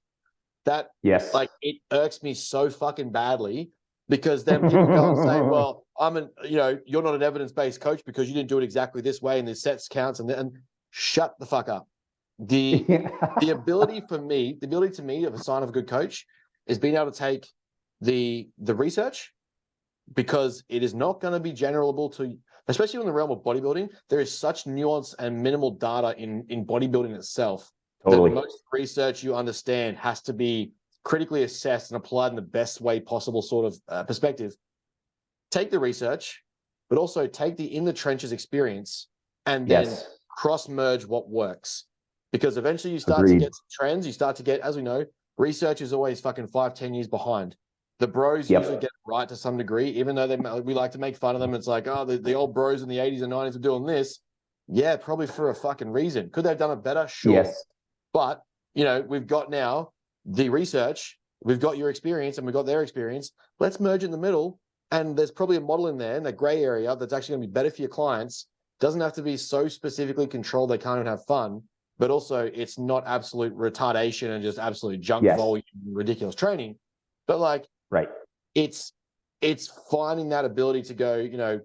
[SPEAKER 3] That, it irks me so fucking badly because then people go and say, well, you're not an evidence-based coach because you didn't do it exactly this way and there's sets counts and shut the fuck up. The ability to me of a sign of a good coach is being able to take the research, because it is not going to be generable to, especially in the realm of bodybuilding. There is such nuance and minimal data in bodybuilding itself. Totally. That most research you understand has to be critically assessed and applied in the best way possible sort of perspective. Take the research, but also take the in the trenches experience and then cross-merge what works. Because eventually you start to get some trends. You start to get, as we know, research is always fucking 5-10 years behind. The bros usually get it right to some degree, even though we like to make fun of them. It's like, oh, the old bros in the 80s and 90s are doing this. Yeah, probably for a fucking reason. Could they have done it better? Sure. Yes. But, we've got now the research, we've got your experience, and we've got their experience. Let's merge in the middle. And there's probably a model in there in that gray area that's actually going to be better for your clients. Doesn't have to be so specifically controlled they can't even have fun. But also, it's not absolute retardation and just absolute junk volume, ridiculous training. But it's finding that ability to go,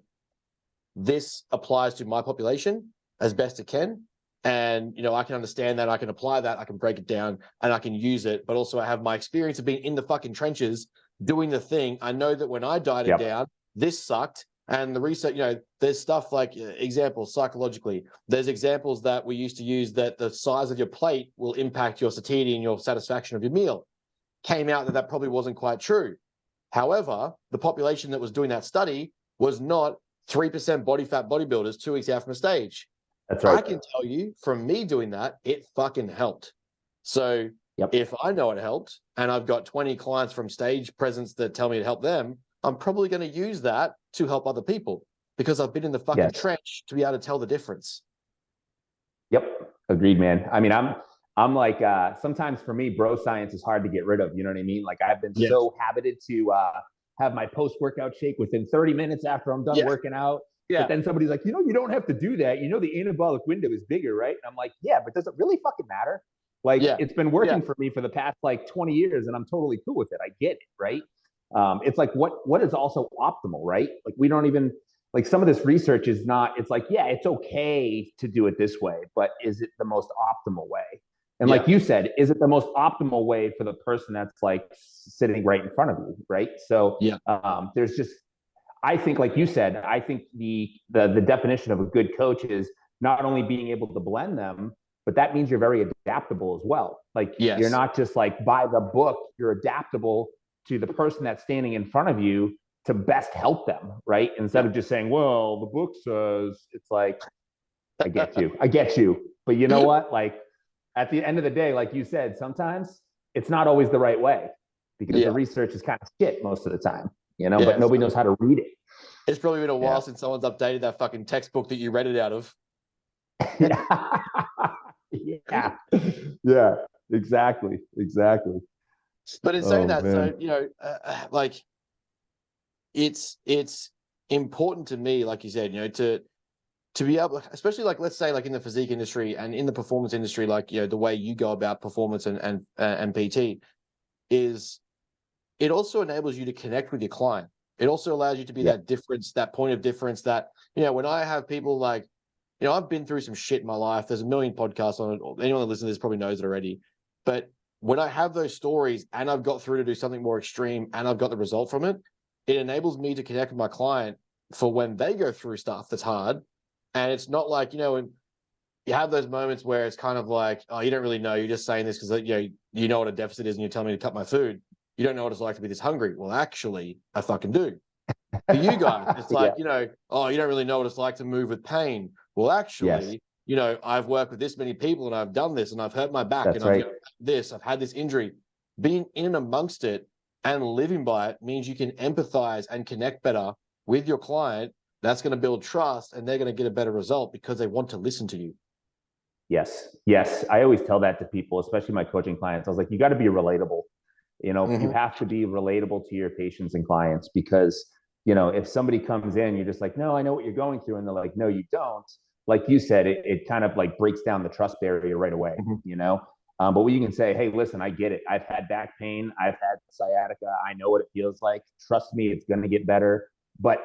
[SPEAKER 3] this applies to my population as best it can. And, I can understand that, I can apply that, I can break it down and I can use it. But also I have my experience of being in the fucking trenches, doing the thing. I know that when I dieted down, this sucked. And the research, there's stuff like examples psychologically. There's examples that we used to use that the size of your plate will impact your satiety and your satisfaction of your meal. Came out that probably wasn't quite true. However, the population that was doing that study was not 3% body fat bodybuilders 2 weeks out from a stage. That's right. I can tell you from me doing that, it fucking helped. So if I know it helped and I've got 20 clients from stage presence that tell me to help them, I'm probably going to use that to help other people because I've been in the fucking trench to be able to tell the difference.
[SPEAKER 1] Yep. Agreed, man. I mean, I'm like, sometimes for me, bro science is hard to get rid of. You know what I mean? Like I've been so habited to have my post-workout shake within 30 minutes after I'm done working out. Yeah. But then somebody's like, you don't have to do that. The anabolic window is bigger, right? And I'm like, yeah, but does it really fucking matter? Like it's been working for me for the past 20 years and I'm totally cool with it. I get it, right? It's like, what is also optimal, right? Like we don't even, like some of this research is not, it's like, yeah, it's okay to do it this way, but is it the most optimal way? And like you said, is it the most optimal way for the person that's like sitting right in front of you, right? So there's just, I think, like you said, I think the definition of a good coach is not only being able to blend them, but that means you're very adaptable as well. Like you're not just like by the book, you're adaptable to the person that's standing in front of you to best help them, right? Instead of just saying, well, the book says, it's like, I get you. But you know what? Like at the end of the day, like you said, sometimes it's not always the right way because the research is kind of shit most of the time, but nobody knows how to read it.
[SPEAKER 3] It's probably been a while since someone's updated that fucking textbook that you read it out of.
[SPEAKER 1] Yeah, exactly.
[SPEAKER 3] But in saying that, man. So, it's important to me, like you said, to be able, especially like, let's say like in the physique industry and in the performance industry, like, the way you go about performance and PT is it also enables you to connect with your client. It also allows you to be that difference, that point of difference that, when I have people like, I've been through some shit in my life. There's a million podcasts on it. Anyone that listens to this probably knows it already. But when I have those stories and I've got through to do something more extreme and I've got the result from it, it enables me to connect with my client for when they go through stuff that's hard. And it's not like, when you have those moments where it's kind of like, oh, you don't really know. You're just saying this because, you know what a deficit is and you're telling me to cut my food. You don't know what it's like to be this hungry. Well, actually, I fucking do. For you guys, it's like, oh, you don't really know what it's like to move with pain. Well, actually, I've worked with this many people and I've done this and I've hurt my back I've had this injury. Being in and amongst it and living by it means you can empathize and connect better with your client. That's going to build trust, and they're going to get a better result because they want to listen to you.
[SPEAKER 1] Yes. Yes. I always tell that to people, especially my coaching clients. I was like, you got to be relatable. You have to be relatable to your patients and clients because, if somebody comes in, you're just like, no, I know what you're going through. And they're like, no, you don't. Like you said, it kind of like breaks down the trust barrier right away, But when you can say, hey, listen, I get it. I've had back pain. I've had sciatica. I know what it feels like. Trust me, it's going to get better. But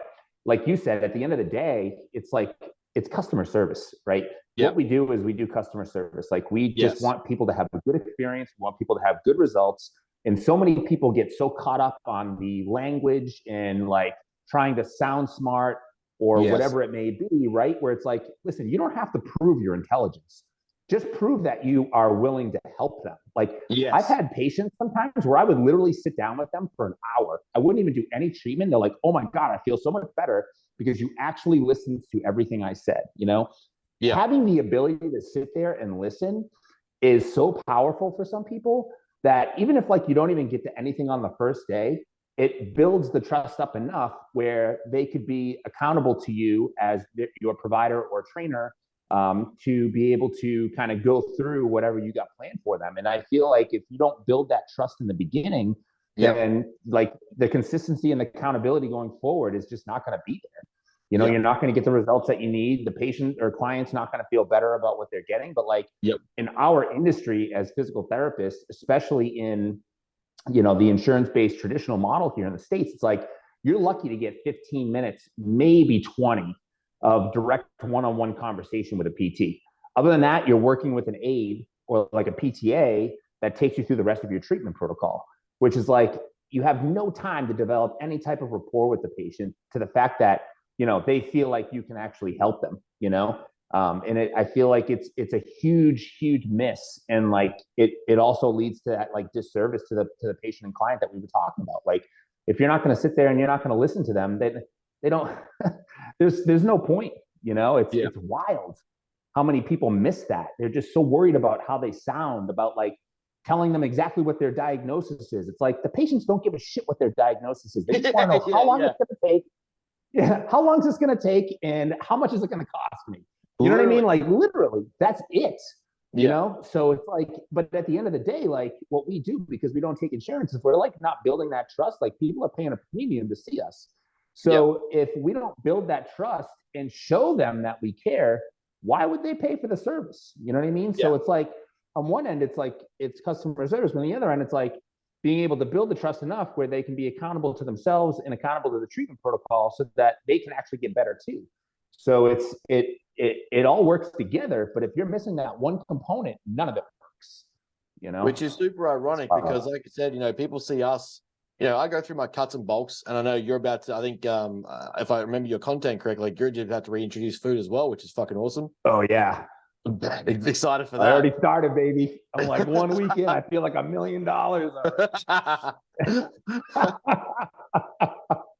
[SPEAKER 1] like you said, at the end of the day, it's customer service, right?
[SPEAKER 3] Yep.
[SPEAKER 1] What we do is we do customer service. Like we just want people to have a good experience. We want people to have good results. And so many people get so caught up on the language and like trying to sound smart or whatever it may be, right? Where it's like, listen, you don't have to prove your intelligence. Just prove that you are willing to help them. Like I've had patients sometimes where I would literally sit down with them for an hour. I wouldn't even do any treatment. They're like, oh my God, I feel so much better because you actually listened to everything I said, Having the ability to sit there and listen is so powerful for some people that even if like you don't even get to anything on the first day, it builds the trust up enough where they could be accountable to you as your provider or trainer to be able to kind of go through whatever you got planned for them. And I feel like if you don't build that trust in the beginning, then like the consistency and the accountability going forward is just not going to be there. You're not going to get the results that you need. The patient or client's not going to feel better about what they're getting. But like in our industry as physical therapists, especially in, the insurance-based traditional model here in the States, it's like you're lucky to get 15 minutes, maybe 20 of direct one-on-one conversation with a PT. Other than that, you're working with an aide or like a PTA that takes you through the rest of your treatment protocol, which is like you have no time to develop any type of rapport with the patient to the fact that they feel like you can actually help them, I feel like it's a huge miss. And like, it also leads to that like disservice to the patient and client that we were talking about. Like, if you're not going to sit there and you're not going to listen to them, they don't, there's no point, it's wild how many people miss that. They're just so worried about how they sound, about like telling them exactly what their diagnosis is. It's like the patients don't give a shit what their diagnosis is. They just want to know how long it's going to take. How long is this going to take and how much is it going to cost me? You know what I mean? Like literally, that's it. So it's like, but at the end of the day, like what we do, because we don't take insurance, is we're like not building that trust. Like people are paying a premium to see us. So if we don't build that trust and show them that we care, why would they pay for the service? You know what I mean? So it's like on one end, it's like it's customer service, but on the other end, it's like being able to build the trust enough where they can be accountable to themselves and accountable to the treatment protocol so that they can actually get better too. So it all works together, but if you're missing that one component, none of it works,
[SPEAKER 3] Which is super ironic because like I said, people see us, I go through my cuts and bulks, and I know you're about to, I think, if I remember your content correctly, like you're just about to reintroduce food as well, which is fucking awesome.
[SPEAKER 1] Oh yeah.
[SPEAKER 3] Excited for that.
[SPEAKER 1] I already started, baby. I'm like 1 weekend. I feel like $1 million.
[SPEAKER 3] But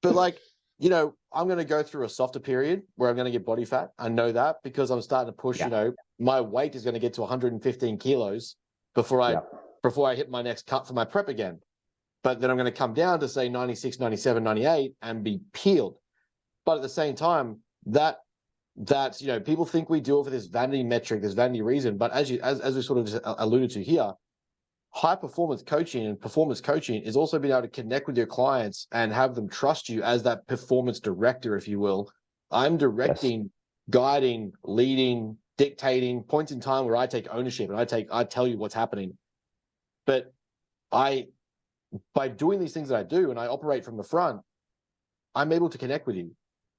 [SPEAKER 3] like, I'm going to go through a softer period where I'm going to get body fat. I know that because I'm starting to push, my weight is going to get to 115 kilos before I hit my next cut for my prep again. But then I'm going to come down to say 96, 97, 98 and be peeled. But at the same time, that people think we do it for this vanity metric, this vanity reason. But as we sort of just alluded to here, high performance coaching and performance coaching is also being able to connect with your clients and have them trust you as that performance director, if you will. I'm directing, guiding, leading, dictating, points in time where I take ownership and I tell you what's happening. But by doing these things that I do and I operate from the front, I'm able to connect with you.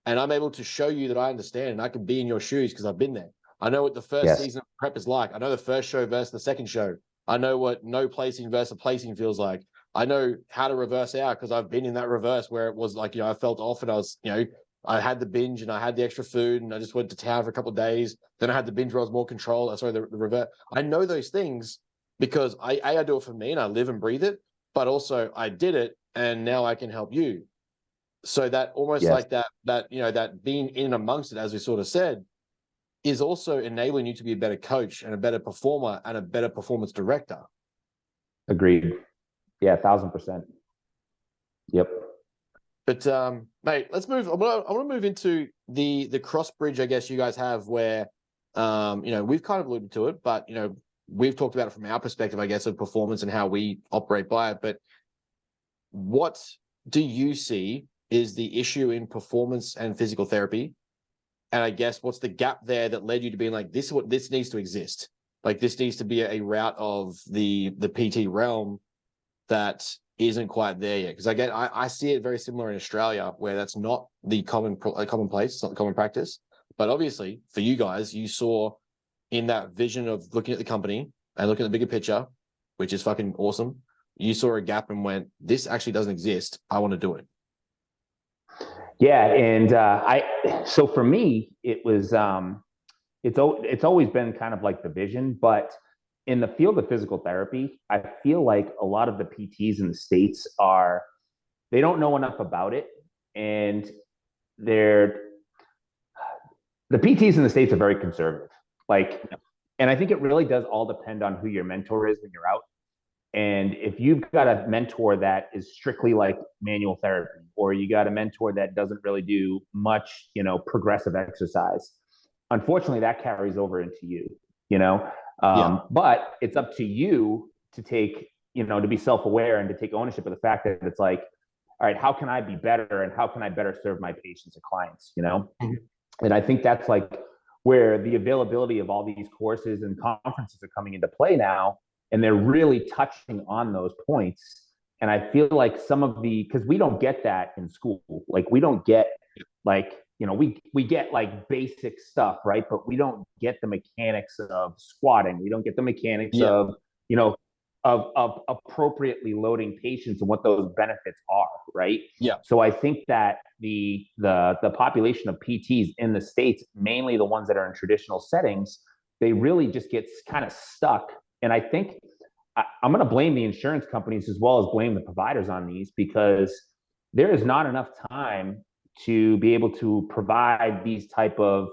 [SPEAKER 3] And I'm able to show you that I understand and I can be in your shoes because I've been there. I know what the first season of prep is like. I know the first show versus the second show. I know what no placing versus a placing feels like. I know how to reverse out because I've been in that reverse where it was like, I felt off and I was, I had the binge and I had the extra food and I just went to town for a couple of days. Then I had the binge where I was more controlled. Sorry, the reverse. I know those things because I do it for me and I live and breathe it, but also I did it and now I can help you. So that almost like that being in amongst it, as we sort of said, is also enabling you to be a better coach and a better performer and a better performance director.
[SPEAKER 1] Agreed. Yeah, 1,000%. Yep.
[SPEAKER 3] But mate, let's move. I want to move into the cross bridge, I guess you guys have where we've kind of alluded to it, but we've talked about it from our perspective, I guess, of performance and how we operate by it. But what do you see is the issue in performance and physical therapy? And I guess what's the gap there that led you to being like, this needs to exist? Like this needs to be a route of the PT realm that isn't quite there yet. Because I see it very similar in Australia, where that's not the commonplace, it's not the common practice. But obviously, for you guys, you saw in that vision of looking at the company and looking at the bigger picture, which is fucking awesome. You saw a gap and went, this actually doesn't exist. I want to do it.
[SPEAKER 1] Yeah, and so for me, it was it's always been kind of like the vision, but in the field of physical therapy, I feel like a lot of the PTs in the States they don't know enough about it, and the PTs in the States are very conservative. Like, and I think it really does all depend on who your mentor is when you're out. And if you've got a mentor that is strictly like manual therapy, or you got a mentor that doesn't really do much, progressive exercise, unfortunately that carries over into you, but it's up to you to take, to be self-aware and to take ownership of the fact that it's like, all right, how can I be better and how can I better serve my patients and clients, Mm-hmm. And I think that's like where the availability of all these courses and conferences are coming into play now. And they're really touching on those points. And I feel like because we don't get that in school. Like we don't get we get like basic stuff, right? But we don't get the mechanics of squatting. We don't get the mechanics of appropriately loading patients and what those benefits are, right?
[SPEAKER 3] Yeah.
[SPEAKER 1] So I think that the population of PTs in the States, mainly the ones that are in traditional settings, they really just get kind of stuck. And I think I'm going to blame the insurance companies as well as blame the providers on these, because there is not enough time to be able to provide these type of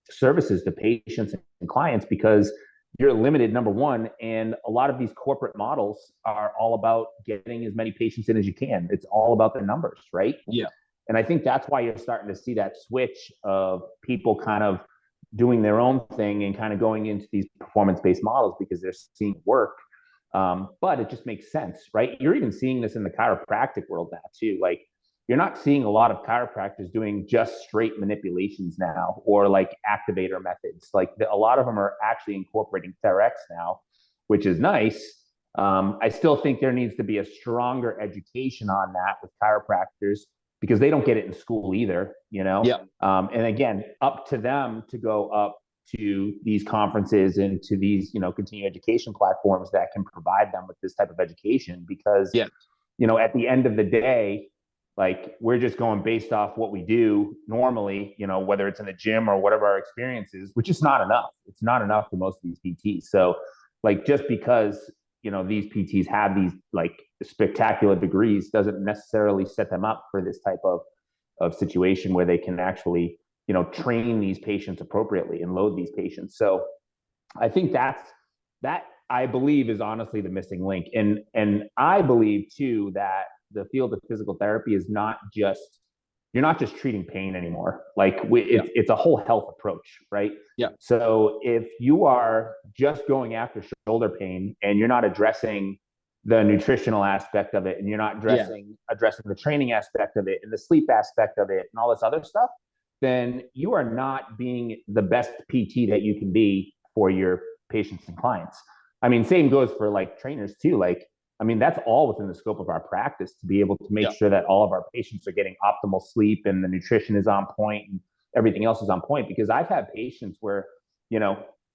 [SPEAKER 1] services to patients and clients, because you're limited, number one. And a lot of these corporate models are all about getting as many patients in as you can. It's all about the numbers, right?
[SPEAKER 3] Yeah.
[SPEAKER 1] And I think that's why you're starting to see that switch of people kind of doing their own thing and kind of going into these performance-based models because they're seeing work. But it just makes sense, right? You're even seeing this in the chiropractic world now too. Like you're not seeing a lot of chiropractors doing just straight manipulations now, or like activator methods. Like a lot of them are actually incorporating TheraX now, which is nice. I still think there needs to be a stronger education on that with chiropractors, because they don't get it in school either,
[SPEAKER 3] Yeah.
[SPEAKER 1] And again, up to them to go up to these conferences and to these, continuing education platforms that can provide them with this type of education, because, at the end of the day, like we're just going based off what we do normally, whether it's in the gym or whatever our experience is, which is not enough. It's not enough for most of these PTs. So like, just because, these PTs have these like spectacular degrees doesn't necessarily set them up for this type of situation where they can actually, train these patients appropriately and load these patients. So I think that I believe is honestly the missing link. And I believe too that the field of physical therapy is you're not just treating pain anymore. Like it's a whole health approach, right?
[SPEAKER 3] Yeah.
[SPEAKER 1] So if you are just going after shoulder pain and you're not addressing the nutritional aspect of it, and you're not addressing the training aspect of it and the sleep aspect of it and all this other stuff, then you are not being the best PT that you can be for your patients and clients. I mean, same goes for like trainers too. Like, I mean, that's all within the scope of our practice to be able to make sure that all of our patients are getting optimal sleep and the nutrition is on point and everything else is on point. Because I've had patients where,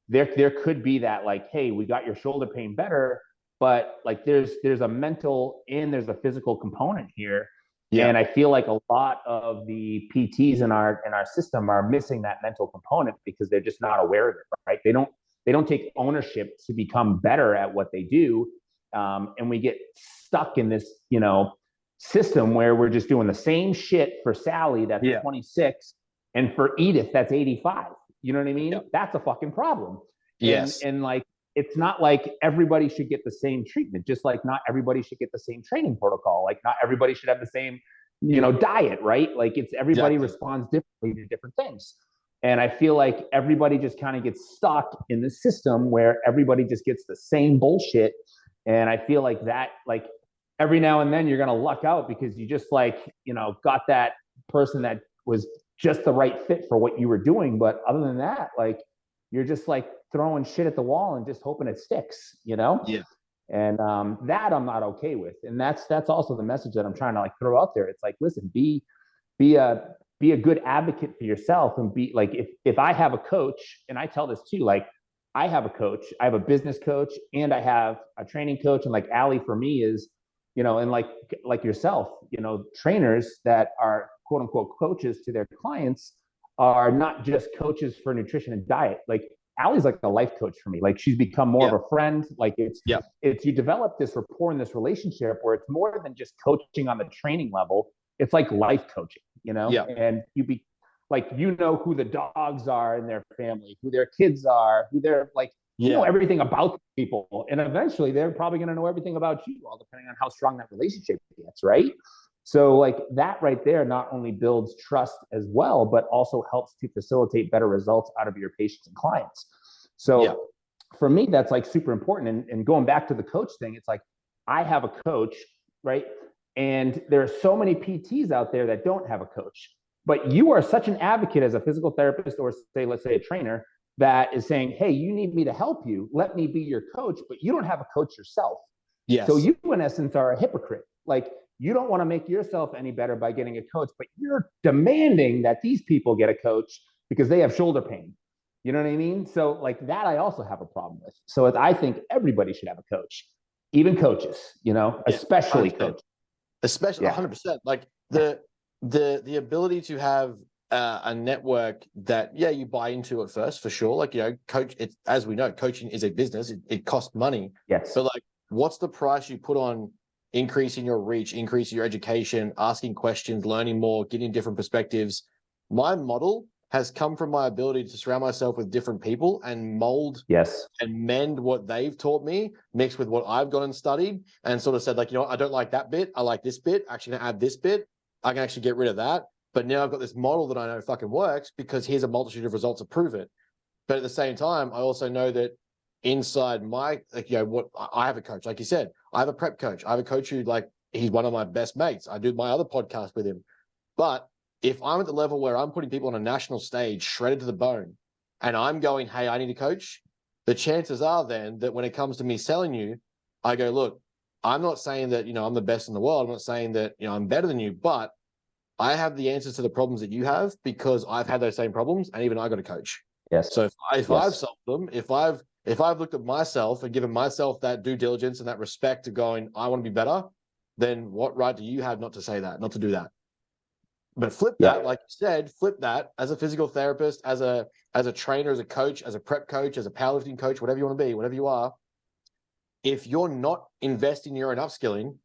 [SPEAKER 1] there could be that like, hey, we got your shoulder pain better, but like there's a mental and there's a physical component here. Yeah. And I feel like a lot of the PTs in our system are missing that mental component because they're just not aware of it, right? They don't take ownership to become better at what they do. And we get stuck in this, system where we're just doing the same shit for Sally that's 26 and for Edith that's 85. You know what I mean? Yep. That's a fucking problem.
[SPEAKER 3] Yes.
[SPEAKER 1] And like it's not like everybody should get the same treatment, just like not everybody should get the same training protocol. Like not everybody should have the same, diet, right? Like it's everybody responds differently to different things. And I feel like everybody just kind of gets stuck in the system where everybody just gets the same bullshit. And I feel like that, like every now and then you're going to luck out because you just like, got that person that was just the right fit for what you were doing. But other than that, like you're just like throwing shit at the wall and just hoping it sticks,
[SPEAKER 3] Yeah.
[SPEAKER 1] And that I'm not okay with. And that's also the message that I'm trying to like throw out there. It's like, listen, be a good advocate for yourself, and be like, if I have a coach, and I tell this too, like I have a coach, I have a business coach, and I have a training coach. And like Allie for me is, and like yourself, trainers that are quote unquote coaches to their clients are not just coaches for nutrition and diet. Like Allie's like a life coach for me. Like she's become more of a friend. Like it's you develop this rapport and this relationship where it's more than just coaching on the training level. It's like life coaching, and you be like, who the dogs are in their family, who their kids are, who they're like, everything about people. And eventually they're probably going to know everything about you, all depending on how strong that relationship gets, right? So like that right there not only builds trust as well, but also helps to facilitate better results out of your patients and clients. So for me, that's like super important. And going back to the coach thing, it's like, I have a coach, right? And there are so many PTs out there that don't have a coach, but you are such an advocate as a physical therapist, or let's say a trainer, that is saying, hey, you need me to help you. Let me be your coach, but you don't have a coach yourself.
[SPEAKER 3] Yes.
[SPEAKER 1] So you, in essence, are a hypocrite. Like you don't want to make yourself any better by getting a coach, but you're demanding that these people get a coach because they have shoulder pain. You know what I mean? So like that, I also have a problem with. So I think everybody should have a coach, even coaches, especially 100%. Coaches.
[SPEAKER 3] Especially 100%. Like the ability to have a network that you buy into at first, for sure. Like, coach, it's, as we know, coaching is a business. It costs money.
[SPEAKER 1] Yes.
[SPEAKER 3] But like, what's the price you put on increasing your reach, increasing your education, asking questions, learning more, getting different perspectives? My model has come from my ability to surround myself with different people and mold and mend what they've taught me, mixed with what I've gone and studied, and sort of said, like, I don't like that bit. I like this bit. Actually, gonna add this bit. I can actually get rid of that. But now I've got this model that I know fucking works because here's a multitude of results to prove it. But at the same time, I also know that inside my, what I have a coach, like you said, I have a prep coach. I have a coach who, like, he's one of my best mates. I do my other podcast with him. But if I'm at the level where I'm putting people on a national stage shredded to the bone and I'm going, hey, I need a coach, the chances are then that when it comes to me selling you, I go, look, I'm not saying that, I'm the best in the world. I'm not saying that, I'm better than you, but I have the answers to the problems that you have because I've had those same problems, and even I got a coach.
[SPEAKER 1] Yes.
[SPEAKER 3] So if I've solved them, if I've looked at myself and given myself that due diligence and that respect to going, I want to be better, then what right do you have not to say that, not to do that? But flip that, like you said, flip that as a physical therapist, as a trainer, as a coach, as a prep coach, as a powerlifting coach, whatever you want to be, whatever you are. If you're not investing in your own upskilling,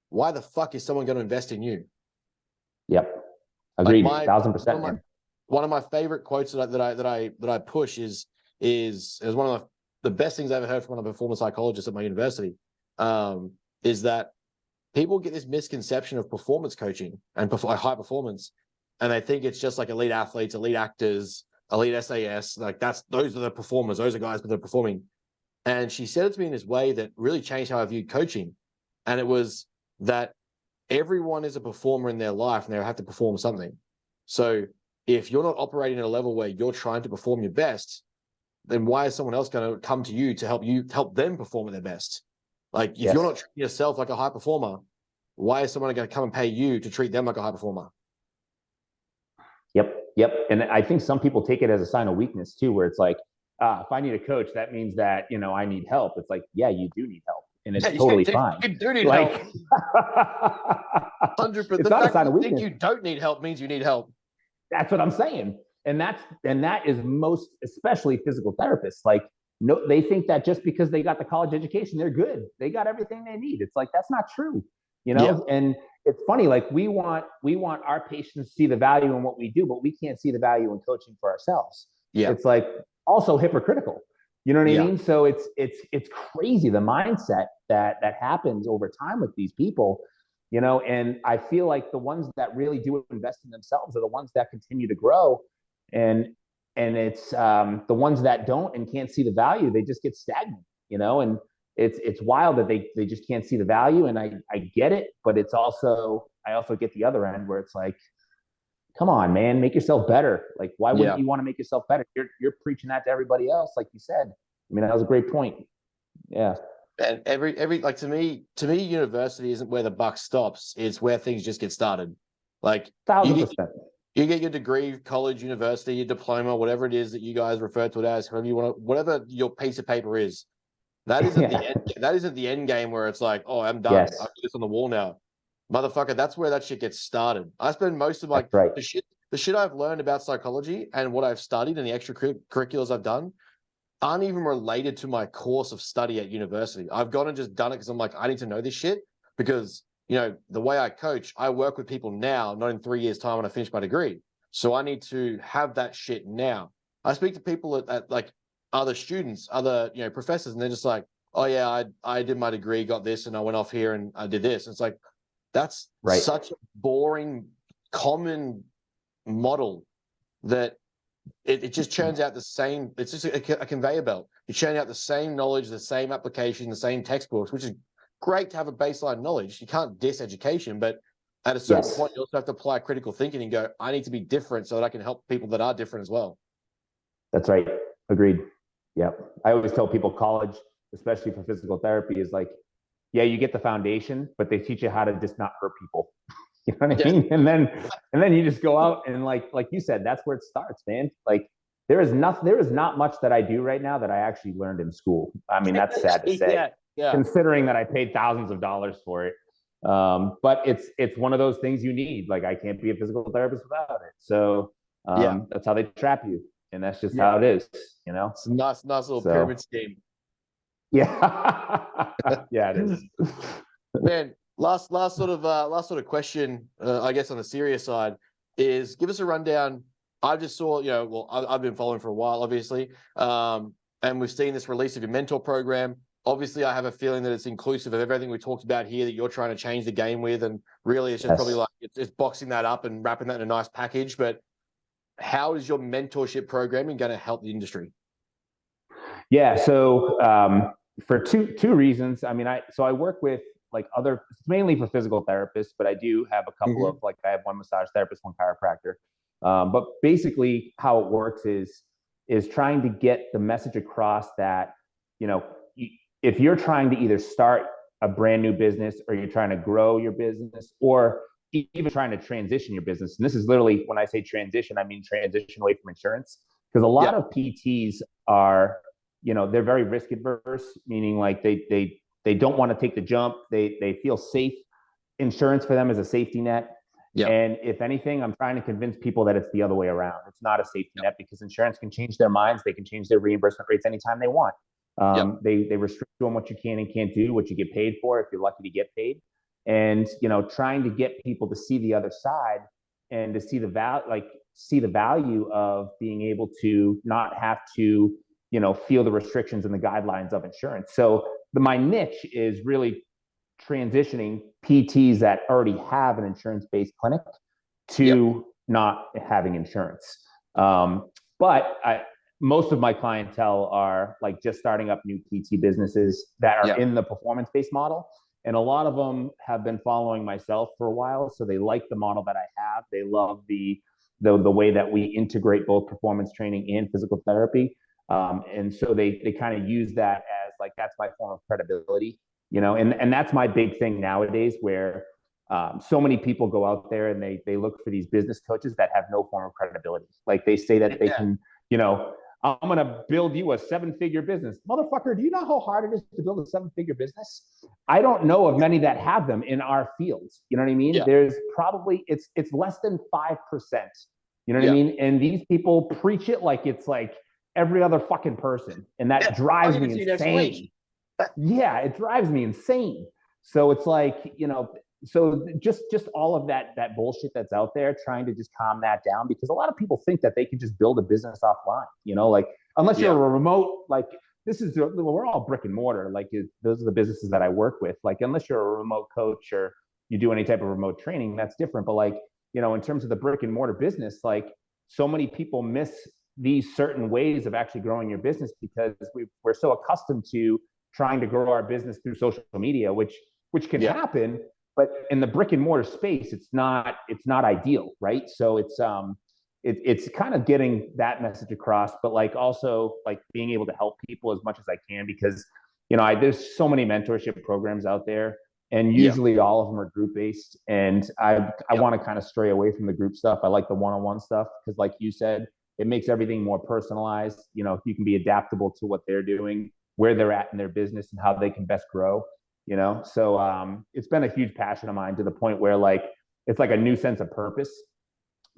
[SPEAKER 3] why the fuck is someone going to invest in you?
[SPEAKER 1] Yep. Agreed.
[SPEAKER 3] Like
[SPEAKER 1] 1,000%.
[SPEAKER 3] One of my favorite quotes that I push is one of the best things I ever heard from one of the performance psychologists at my university. Is that people get this misconception of performance coaching and high performance, and they think it's just like elite athletes, elite actors, elite SAS. Like those are the performers. Those are guys that are performing. And she said it to me in this way that really changed how I viewed coaching. And it was that everyone is a performer in their life and they have to perform something. So if you're not operating at a level where you're trying to perform your best, then why is someone else going to come to you to help them perform at their best? Like if you're not treating yourself like a high performer, why is someone going to come and pay you to treat them like a high performer?
[SPEAKER 1] Yep. And I think some people take it as a sign of weakness too, where it's like, if I need a coach, that means that, I need help. It's like, yeah, you do need help. And it's totally fine.
[SPEAKER 3] You do need help. 100%.
[SPEAKER 1] It's not a sign of weakness.
[SPEAKER 3] You don't need help means you need help.
[SPEAKER 1] That's what I'm saying. And that is most, especially physical therapists. Like, no, they think that just because they got the college education, they're good. They got everything they need. It's like, that's not true, And it's funny, like we want our patients to see the value in what we do, but we can't see the value in coaching for ourselves.
[SPEAKER 3] Yeah.
[SPEAKER 1] It's like also hypocritical. You know what I
[SPEAKER 3] Yeah.
[SPEAKER 1] mean? So it's crazy the mindset that happens over time with these people, you know. And I feel like the ones that really do invest in themselves are the ones that continue to grow, and it's the ones that don't and can't see the value, they just get stagnant, you know. And it's wild that they just can't see the value, and I get it, but it's also I also get the other end where it's like, come on, man, make yourself better. Like, why wouldn't
[SPEAKER 3] Yeah.
[SPEAKER 1] you want to make yourself better? You're preaching that to everybody else, like you said. I mean, that was a great point. Yeah.
[SPEAKER 3] And every like to me, university isn't where the buck stops. It's where things just get started. Like you
[SPEAKER 1] Thousand
[SPEAKER 3] get
[SPEAKER 1] percent.
[SPEAKER 3] you get your degree, college, university, your diploma, whatever it is that you guys refer to it as, however you want to, whatever your piece of paper is. That isn't the
[SPEAKER 1] Yeah.
[SPEAKER 3] end. That isn't the end game where it's like, oh, I'm done.
[SPEAKER 1] Yes.
[SPEAKER 3] I put this on the wall now, motherfucker. That's where that shit gets started. I spend most of my
[SPEAKER 1] That's right.
[SPEAKER 3] the shit I've learned about psychology and what I've studied and the extracurriculars I've done aren't even related to my course of study at university. I've gone and just done it because I'm like, I need to know this shit because, you know, the way I coach, I work with people now, not in 3 years' time when I finish my degree. So I need to have that shit now. I speak to people at like other students, other, you know, professors, and they're just like, oh yeah, I did my degree, got this, and I went off here and I did this. And it's like, that's
[SPEAKER 1] Right.
[SPEAKER 3] such a boring, common model that it just churns out the same. It's just a conveyor belt. You churn out the same knowledge, the same application, the same textbooks, which is great to have a baseline knowledge. You can't diss education, but at a certain
[SPEAKER 1] Yes.
[SPEAKER 3] point, you also have to apply critical thinking and go, I need to be different so that I can help people that are different as well.
[SPEAKER 1] That's right. Agreed. Yep. I always tell people college, especially for physical therapy, is like, yeah, you get the foundation, but they teach you how to just not hurt people. You know what I mean? And then you just go out and like you said, that's where it starts, man. Like there is not much that I do right now that I actually learned in school. I mean, that's sad to say, considering that I paid thousands of dollars for it. But it's one of those things you need. Like I can't be a physical therapist without it. So that's how they trap you, and that's just how it is, you know.
[SPEAKER 3] It's a nice little pyramid scheme.
[SPEAKER 1] Yeah. Yeah, it is.
[SPEAKER 3] Man, last sort of question, I guess on the serious side, is give us a rundown. I just saw, you know, well, I've been following for a while, obviously, and we've seen this release of your mentor program. Obviously, I have a feeling that it's inclusive of everything we talked about here that you're trying to change the game with, and really, it's just probably like it's boxing that up and wrapping that in a nice package. But how is your mentorship programming going to help the industry?
[SPEAKER 1] Yeah, so for two reasons. I mean, I work with like other, mainly for physical therapists, but I do have a couple of like I have one massage therapist, one chiropractor. But basically, how it works is trying to get the message across that, you know, if you're trying to either start a brand new business or you're trying to grow your business or even trying to transition your business, and this is literally when I say transition, I mean transition away from insurance, because a lot of PTs are, you know, they're very risk adverse, meaning like they don't want to take the jump. They feel safe. Insurance for them is a safety net.
[SPEAKER 3] Yeah.
[SPEAKER 1] And if anything, I'm trying to convince people that it's the other way around. It's not a safety net because insurance can change their minds. They can change their reimbursement rates anytime they want. They restrict you on what you can and can't do, what you get paid for, if you're lucky to get paid. And, you know, trying to get people to see the other side and to see the value of being able to not have to, you know, feel the restrictions and the guidelines of insurance. So my niche is really transitioning PTs that already have an insurance-based clinic to not having insurance. But most of my clientele are like just starting up new PT businesses that are in the performance-based model. And a lot of them have been following myself for a while. So they like the model that I have. They love the way that we integrate both performance training and physical therapy. And so they kind of use that as like, that's my form of credibility, you know, and that's my big thing nowadays, where so many people go out there and they look for these business coaches that have no form of credibility. Like they say that they can, you know, I'm going to build you a 7-figure business. Motherfucker, do you know how hard it is to build a 7-figure business? I don't know of many that have them in our fields. You know what I mean?
[SPEAKER 3] Yeah.
[SPEAKER 1] There's probably, it's less than 5%. You know what I mean? And these people preach it like it's like every other fucking person. And that drives me insane. Yeah, it drives me insane. So it's like, you know, so just all of that bullshit that's out there, trying to just calm that down, because a lot of people think that they can just build a business offline, you know, like unless you're a remote, like we're all brick and mortar. Like those are the businesses that I work with. Like unless you're a remote coach or you do any type of remote training, that's different. But like, in terms of the brick and mortar business, like so many people miss these certain ways of actually growing your business because we're so accustomed to trying to grow our business through social media, which can happen, but in the brick and mortar space, it's not ideal, right? So it's kind of getting that message across, but like also like being able to help people as much as I can because there's so many mentorship programs out there, and usually all of them are group based, and I want to kind of stray away from the group stuff. I like the one-on-one stuff because, like you said, it makes everything more personalized. You can be adaptable to what they're doing, where they're at in their business, and how they can best grow. So it's been a huge passion of mine to the point where like it's like a new sense of purpose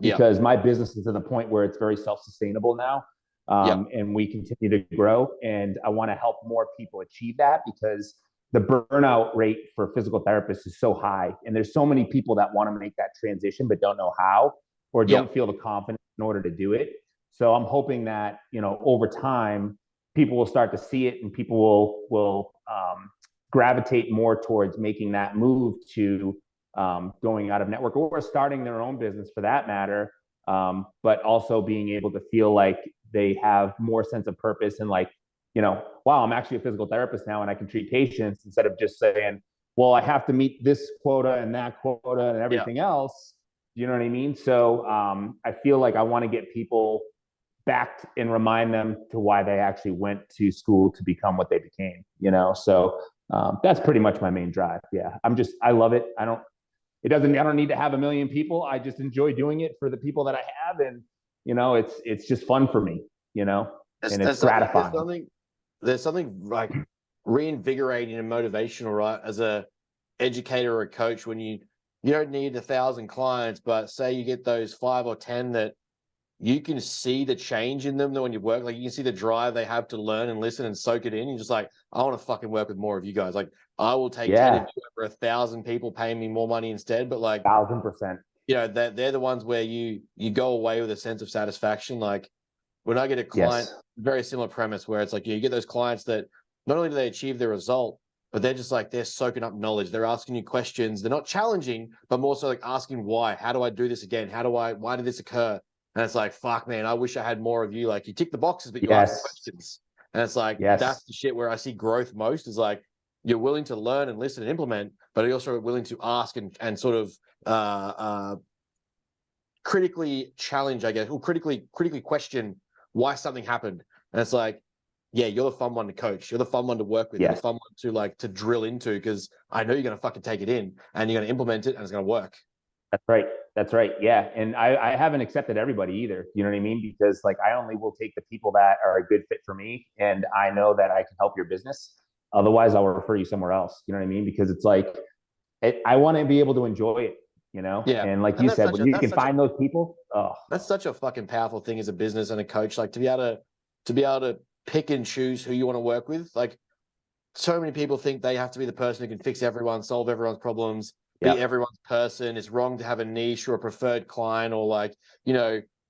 [SPEAKER 1] because my business is to the point where it's very self-sustainable now. And we continue to grow, and I want to help more people achieve that because the burnout rate for physical therapists is so high, and there's so many people that want to make that transition but don't know how or don't feel the confidence in order to do it. So I'm hoping that over time people will start to see it, and people will gravitate more towards making that move to going out of network or starting their own business for that matter, but also being able to feel like they have more sense of purpose and like, wow, I'm actually a physical therapist now and I can treat patients instead of just saying, well, I have to meet this quota and that quota and everything else. You know what I mean? So I feel like I want to get people back and remind them to why they actually went to school to become what they became, So that's pretty much my main drive. Yeah. I love it. I don't need to have a million people. I just enjoy doing it for the people that I have. And, it's just fun for me, and it's gratifying.
[SPEAKER 3] There's something like reinvigorating and motivational, right? As a educator or a coach, when you don't need 1,000 clients, but say you get those 5 or 10 that you can see the change in them when you work. Like you can see the drive they have to learn and listen and soak it in. You're just like, I want to fucking work with more of you guys. Like I will take 10 of you over 1,000 people paying me more money instead. But like
[SPEAKER 1] 1,000%.
[SPEAKER 3] They're the ones where you go away with a sense of satisfaction. Like when I get a client, very similar premise where it's like you get those clients that not only do they achieve their result, but they're just like they're soaking up knowledge. They're asking you questions. They're not challenging, but more so like asking why. How do I do this again? Why did this occur? And it's like, fuck, man, I wish I had more of you. Like you tick the boxes, but you ask the questions. And it's like, that's the shit where I see growth most is like, you're willing to learn and listen and implement, but you're also willing to ask and sort of critically challenge, I guess, or critically question why something happened. And it's like, yeah, you're the fun one to coach. You're the fun one to work with. You're the fun one to drill into because I know you're going to fucking take it in and you're going to implement it and it's going to work.
[SPEAKER 1] That's right. Yeah. And I haven't accepted everybody either. You know what I mean? Because like, I only will take the people that are a good fit for me. And I know that I can help your business. Otherwise I'll refer you somewhere else. You know what I mean? Because it's like, I want to be able to enjoy it,
[SPEAKER 3] Yeah.
[SPEAKER 1] And like you said, when you can find those people,
[SPEAKER 3] that's such a fucking powerful thing as a business and a coach, like to be able to pick and choose who you want to work with. Like so many people think they have to be the person who can fix everyone, solve everyone's problems, be everyone's person. It's wrong to have a niche or a preferred client or like,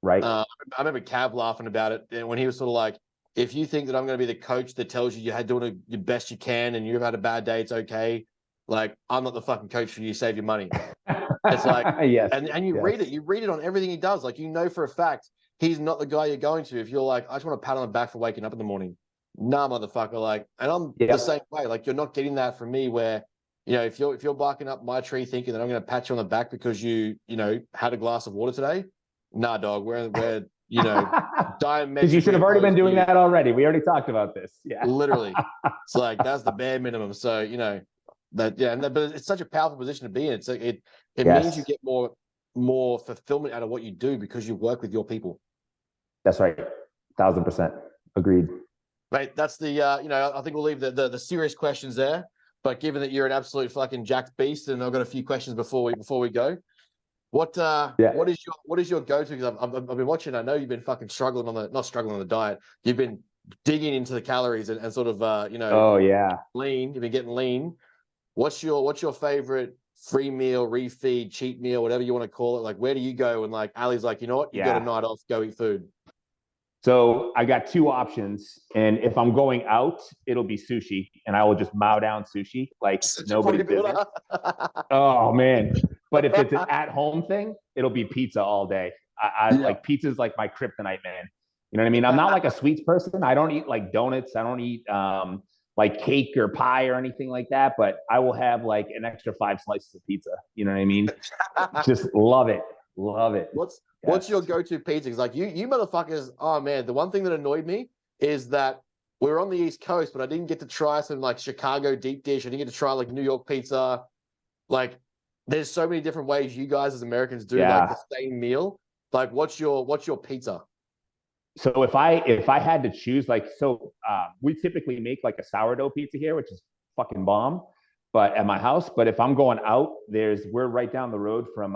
[SPEAKER 1] right.
[SPEAKER 3] I remember Cav laughing about it when he was sort of like, if you think that I'm going to be the coach that tells you you had doing your best you can and you've had a bad day, it's okay. Like, I'm not the fucking coach for you, save your money. It's like, and you read it on everything he does. Like, for a fact, he's not the guy you're going to. If you're like, I just want to pat on the back for waking up in the morning. Nah, motherfucker. Like, and I'm the same way. Like, you're not getting that from me where, if you're barking up my tree thinking that I'm going to pat you on the back because you had a glass of water today. Nah, dog, we're diametrically.
[SPEAKER 1] Because you should have already been doing that already. We already talked about this. Yeah.
[SPEAKER 3] Literally. It's like, that's the bare minimum. So, but it's such a powerful position to be in. It's like it means you get more fulfillment out of what you do because you work with your people.
[SPEAKER 1] That's right. 1,000% agreed.
[SPEAKER 3] Mate, that's the I think we'll leave the serious questions there. But given that you're an absolute fucking jacked beast, and I've got a few questions before we go. What is your go-to? Because I've been watching. I know you've been fucking not struggling on the diet. You've been digging into the calories and sort of
[SPEAKER 1] Oh yeah.
[SPEAKER 3] lean. You've been getting lean. What's your favorite free meal, refeed, cheat meal, whatever you want to call it? Like, where do you go when like Ali's like, you know what, you got a night off, go eat food?
[SPEAKER 1] So I got two options, and if I'm going out, it'll be sushi, and I will just mow down sushi like
[SPEAKER 3] Such a
[SPEAKER 1] nobody's business. Oh man! But if it's an at-home thing, it'll be pizza all day. I like pizza's like my kryptonite, man. You know what I mean? I'm not like a sweets person. I don't eat like donuts. I don't eat like cake or pie or anything like that. But I will have like an extra 5 slices of pizza. You know what I mean? Just love it, love it.
[SPEAKER 3] What's your go-to pizza? Because like you motherfuckers, oh man, the one thing that annoyed me is that we were on the East Coast, but I didn't get to try some like Chicago deep dish. I didn't get to try like New York pizza. Like, there's so many different ways you guys as Americans do like the same meal. Like, what's your pizza?
[SPEAKER 1] So if I had to choose, like, we typically make like a sourdough pizza here, which is fucking bomb, but at my house. But if I'm going out, we're right down the road from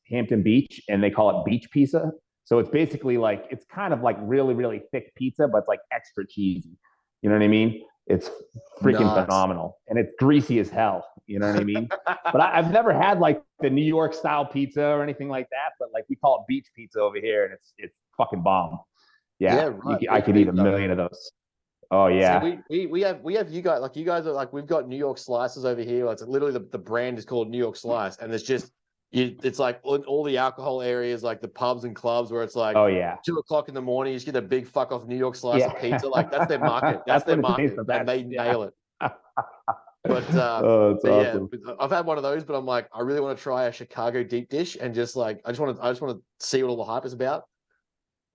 [SPEAKER 1] Hampton Beach, and they call it beach pizza. So it's basically like, it's kind of like really, really thick pizza, but it's like extra cheesy. You know what I mean? It's freaking phenomenal, and it's greasy as hell. You know what I mean? But I've never had like the New York style pizza or anything like that. But like, we call it beach pizza over here, and it's fucking bomb. Yeah,
[SPEAKER 3] right.
[SPEAKER 1] I could eat a million of those. Oh yeah.
[SPEAKER 3] See, we have you guys, like, you guys are like, we've got New York slices over here. It's literally the brand is called New York Slice, and there's just it's like all the alcohol areas, like the pubs and clubs, where it's like,
[SPEAKER 1] oh yeah,
[SPEAKER 3] 2 o'clock in the morning, you just get a big fuck off New York slice of pizza. Like, that's their market. That's their market, and they nail it. But
[SPEAKER 1] oh,
[SPEAKER 3] but
[SPEAKER 1] awesome.
[SPEAKER 3] yeah, I've had one of those, but I'm like, I really want to try a Chicago deep dish, and just like, I just want to see what all the hype is about.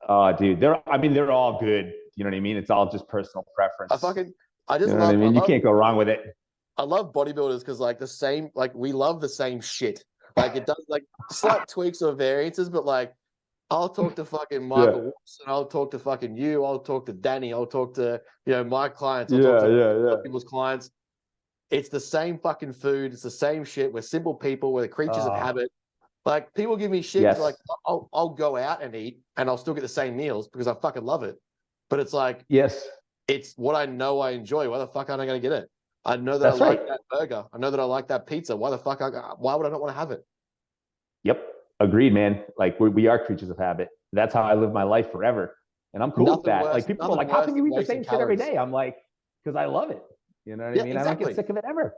[SPEAKER 1] Oh, dude, they're all good. You know what I mean? It's all just personal preference.
[SPEAKER 3] I just
[SPEAKER 1] you know
[SPEAKER 3] love.
[SPEAKER 1] What I mean, you can't go wrong with it.
[SPEAKER 3] I love bodybuilders because like we love the same shit. Like, it does like slight tweaks or variances, but like, I'll talk to fucking Michael Wilson, I'll talk to fucking you, I'll talk to Danny, I'll talk to my clients, I'll talk to other people's clients. It's the same fucking food, it's the same shit. We're simple people, we're the creatures of habit. Like, people give me shit, like, I'll go out and eat, and I'll still get the same meals because I fucking love it. But it's like, it's what I know I enjoy. Why the fuck aren't I going to get it? I know that like that burger. I know that I like that pizza. Why would I not want to have it?
[SPEAKER 1] Yep. Agreed, man. Like, we are creatures of habit. That's how I live my life forever. And I'm cool with that. Like, people are like, how can you eat the same shit every day? I'm like, because I love it. You know what I mean? Exactly. I don't get sick of it ever.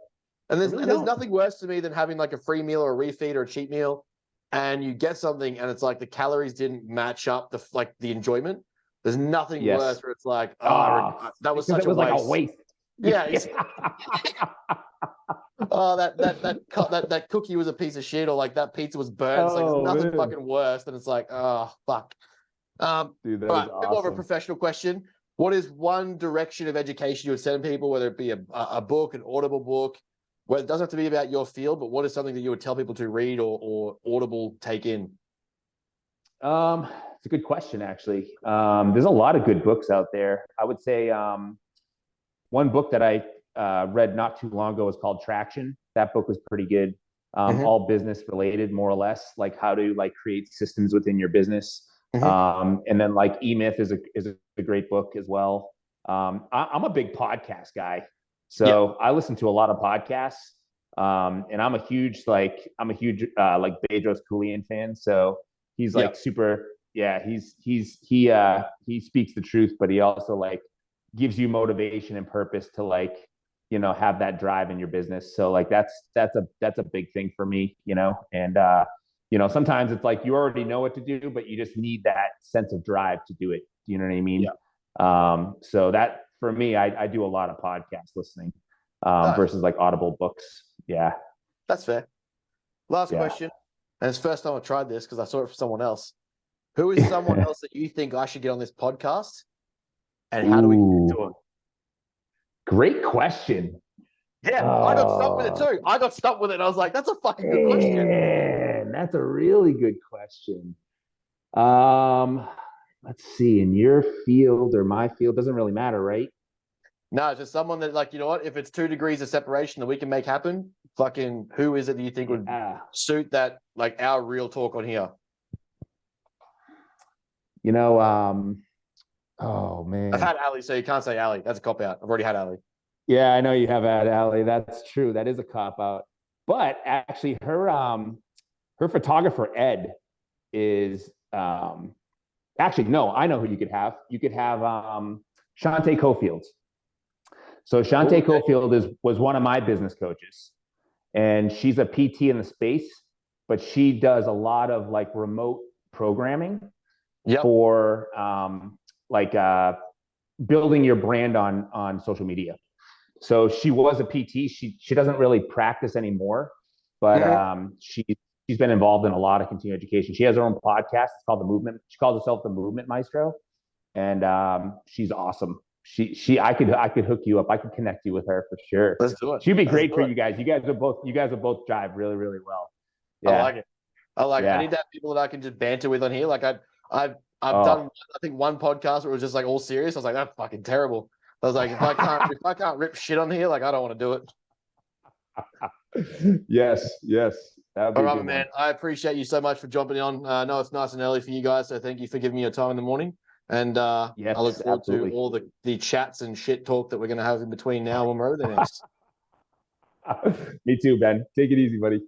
[SPEAKER 3] And there's nothing worse to me than having like a free meal or a refeed or a cheat meal, and you get something and it's like the calories didn't match up the enjoyment. There's nothing worse where it's like, that was such a waste. Like a waste. Yeah. Oh, that cookie was a piece of shit, or like that pizza was burnt. It's like, there's nothing fucking worse than it's like, oh fuck.
[SPEAKER 1] Dude, that is awesome.
[SPEAKER 3] More of a professional question. What is one direction of education you would send people, whether it be a book, an Audible book, where it doesn't have to be about your field, but what is something that you would tell people to read or Audible take in?
[SPEAKER 1] It's a good question, actually. There's a lot of good books out there. I would say one book that I read not too long ago was called Traction. That book was pretty good. All business related, more or less, like how to like create systems within your business. And then like E-Myth is a great book as well. I'm a big podcast guy. So I listen to a lot of podcasts. And I'm a huge like Bedros Keuilian fan. So he's like super, he speaks the truth, but he also like gives you motivation and purpose to like, have that drive in your business. So like, that's a big thing for me, and sometimes it's like, you already know what to do, but you just need that sense of drive to do it. You know what I mean? So that for me, I do a lot of podcast listening versus like Audible books. Yeah.
[SPEAKER 3] That's fair. Last question. And it's the first time I tried this because I saw it from someone else. Who is someone else that you think I should get on this podcast? And how do we do it?
[SPEAKER 1] Great question.
[SPEAKER 3] Yeah, I got stuck with it too. I got stuck with it, and I was like, that's a fucking good question.
[SPEAKER 1] That's a really good question. Let's see, in your field or my field, doesn't really matter, right?
[SPEAKER 3] No, it's just someone that, like, you know what? If it's 2 degrees of separation that we can make happen, fucking who is it that you think would suit that, like, our real talk on here?
[SPEAKER 1] Oh man,
[SPEAKER 3] I've had Ali, so you can't say Ali. That's a cop out. I've already had Ali.
[SPEAKER 1] Yeah, I know you have had Ali. That's true. That is a cop out. But actually, her photographer Ed is Actually, no, I know who you could have. You could have Shantae Cofield. So Shantae Cofield was one of my business coaches, and she's a PT in the space, but she does a lot of like remote programming for like building your brand on social media. So she was a PT. She doesn't really practice anymore, but she's been involved in a lot of continuing education. She has her own podcast. It's called The Movement. She calls herself the Movement Maestro, and she's awesome. I could hook you up. I could connect you with her for sure.
[SPEAKER 3] Let's do it.
[SPEAKER 1] She'd be great for you guys. You guys will both jive really, really well.
[SPEAKER 3] Yeah. I like it. I need to have people that I can just banter with on here. Like I've done I think one podcast where it was just like all serious. I was like, that's fucking terrible. I was like, if I can't rip shit on here, like I don't want to do
[SPEAKER 1] it. Yes.
[SPEAKER 3] All right, man. I appreciate you so much for jumping on. I know it's nice and early for you guys, so thank you for giving me your time in the morning. And
[SPEAKER 1] yes,
[SPEAKER 3] I look forward to all the chats and shit talk that we're going to have in between now and when we're over there next.
[SPEAKER 1] Me too, Ben. Take it easy, buddy.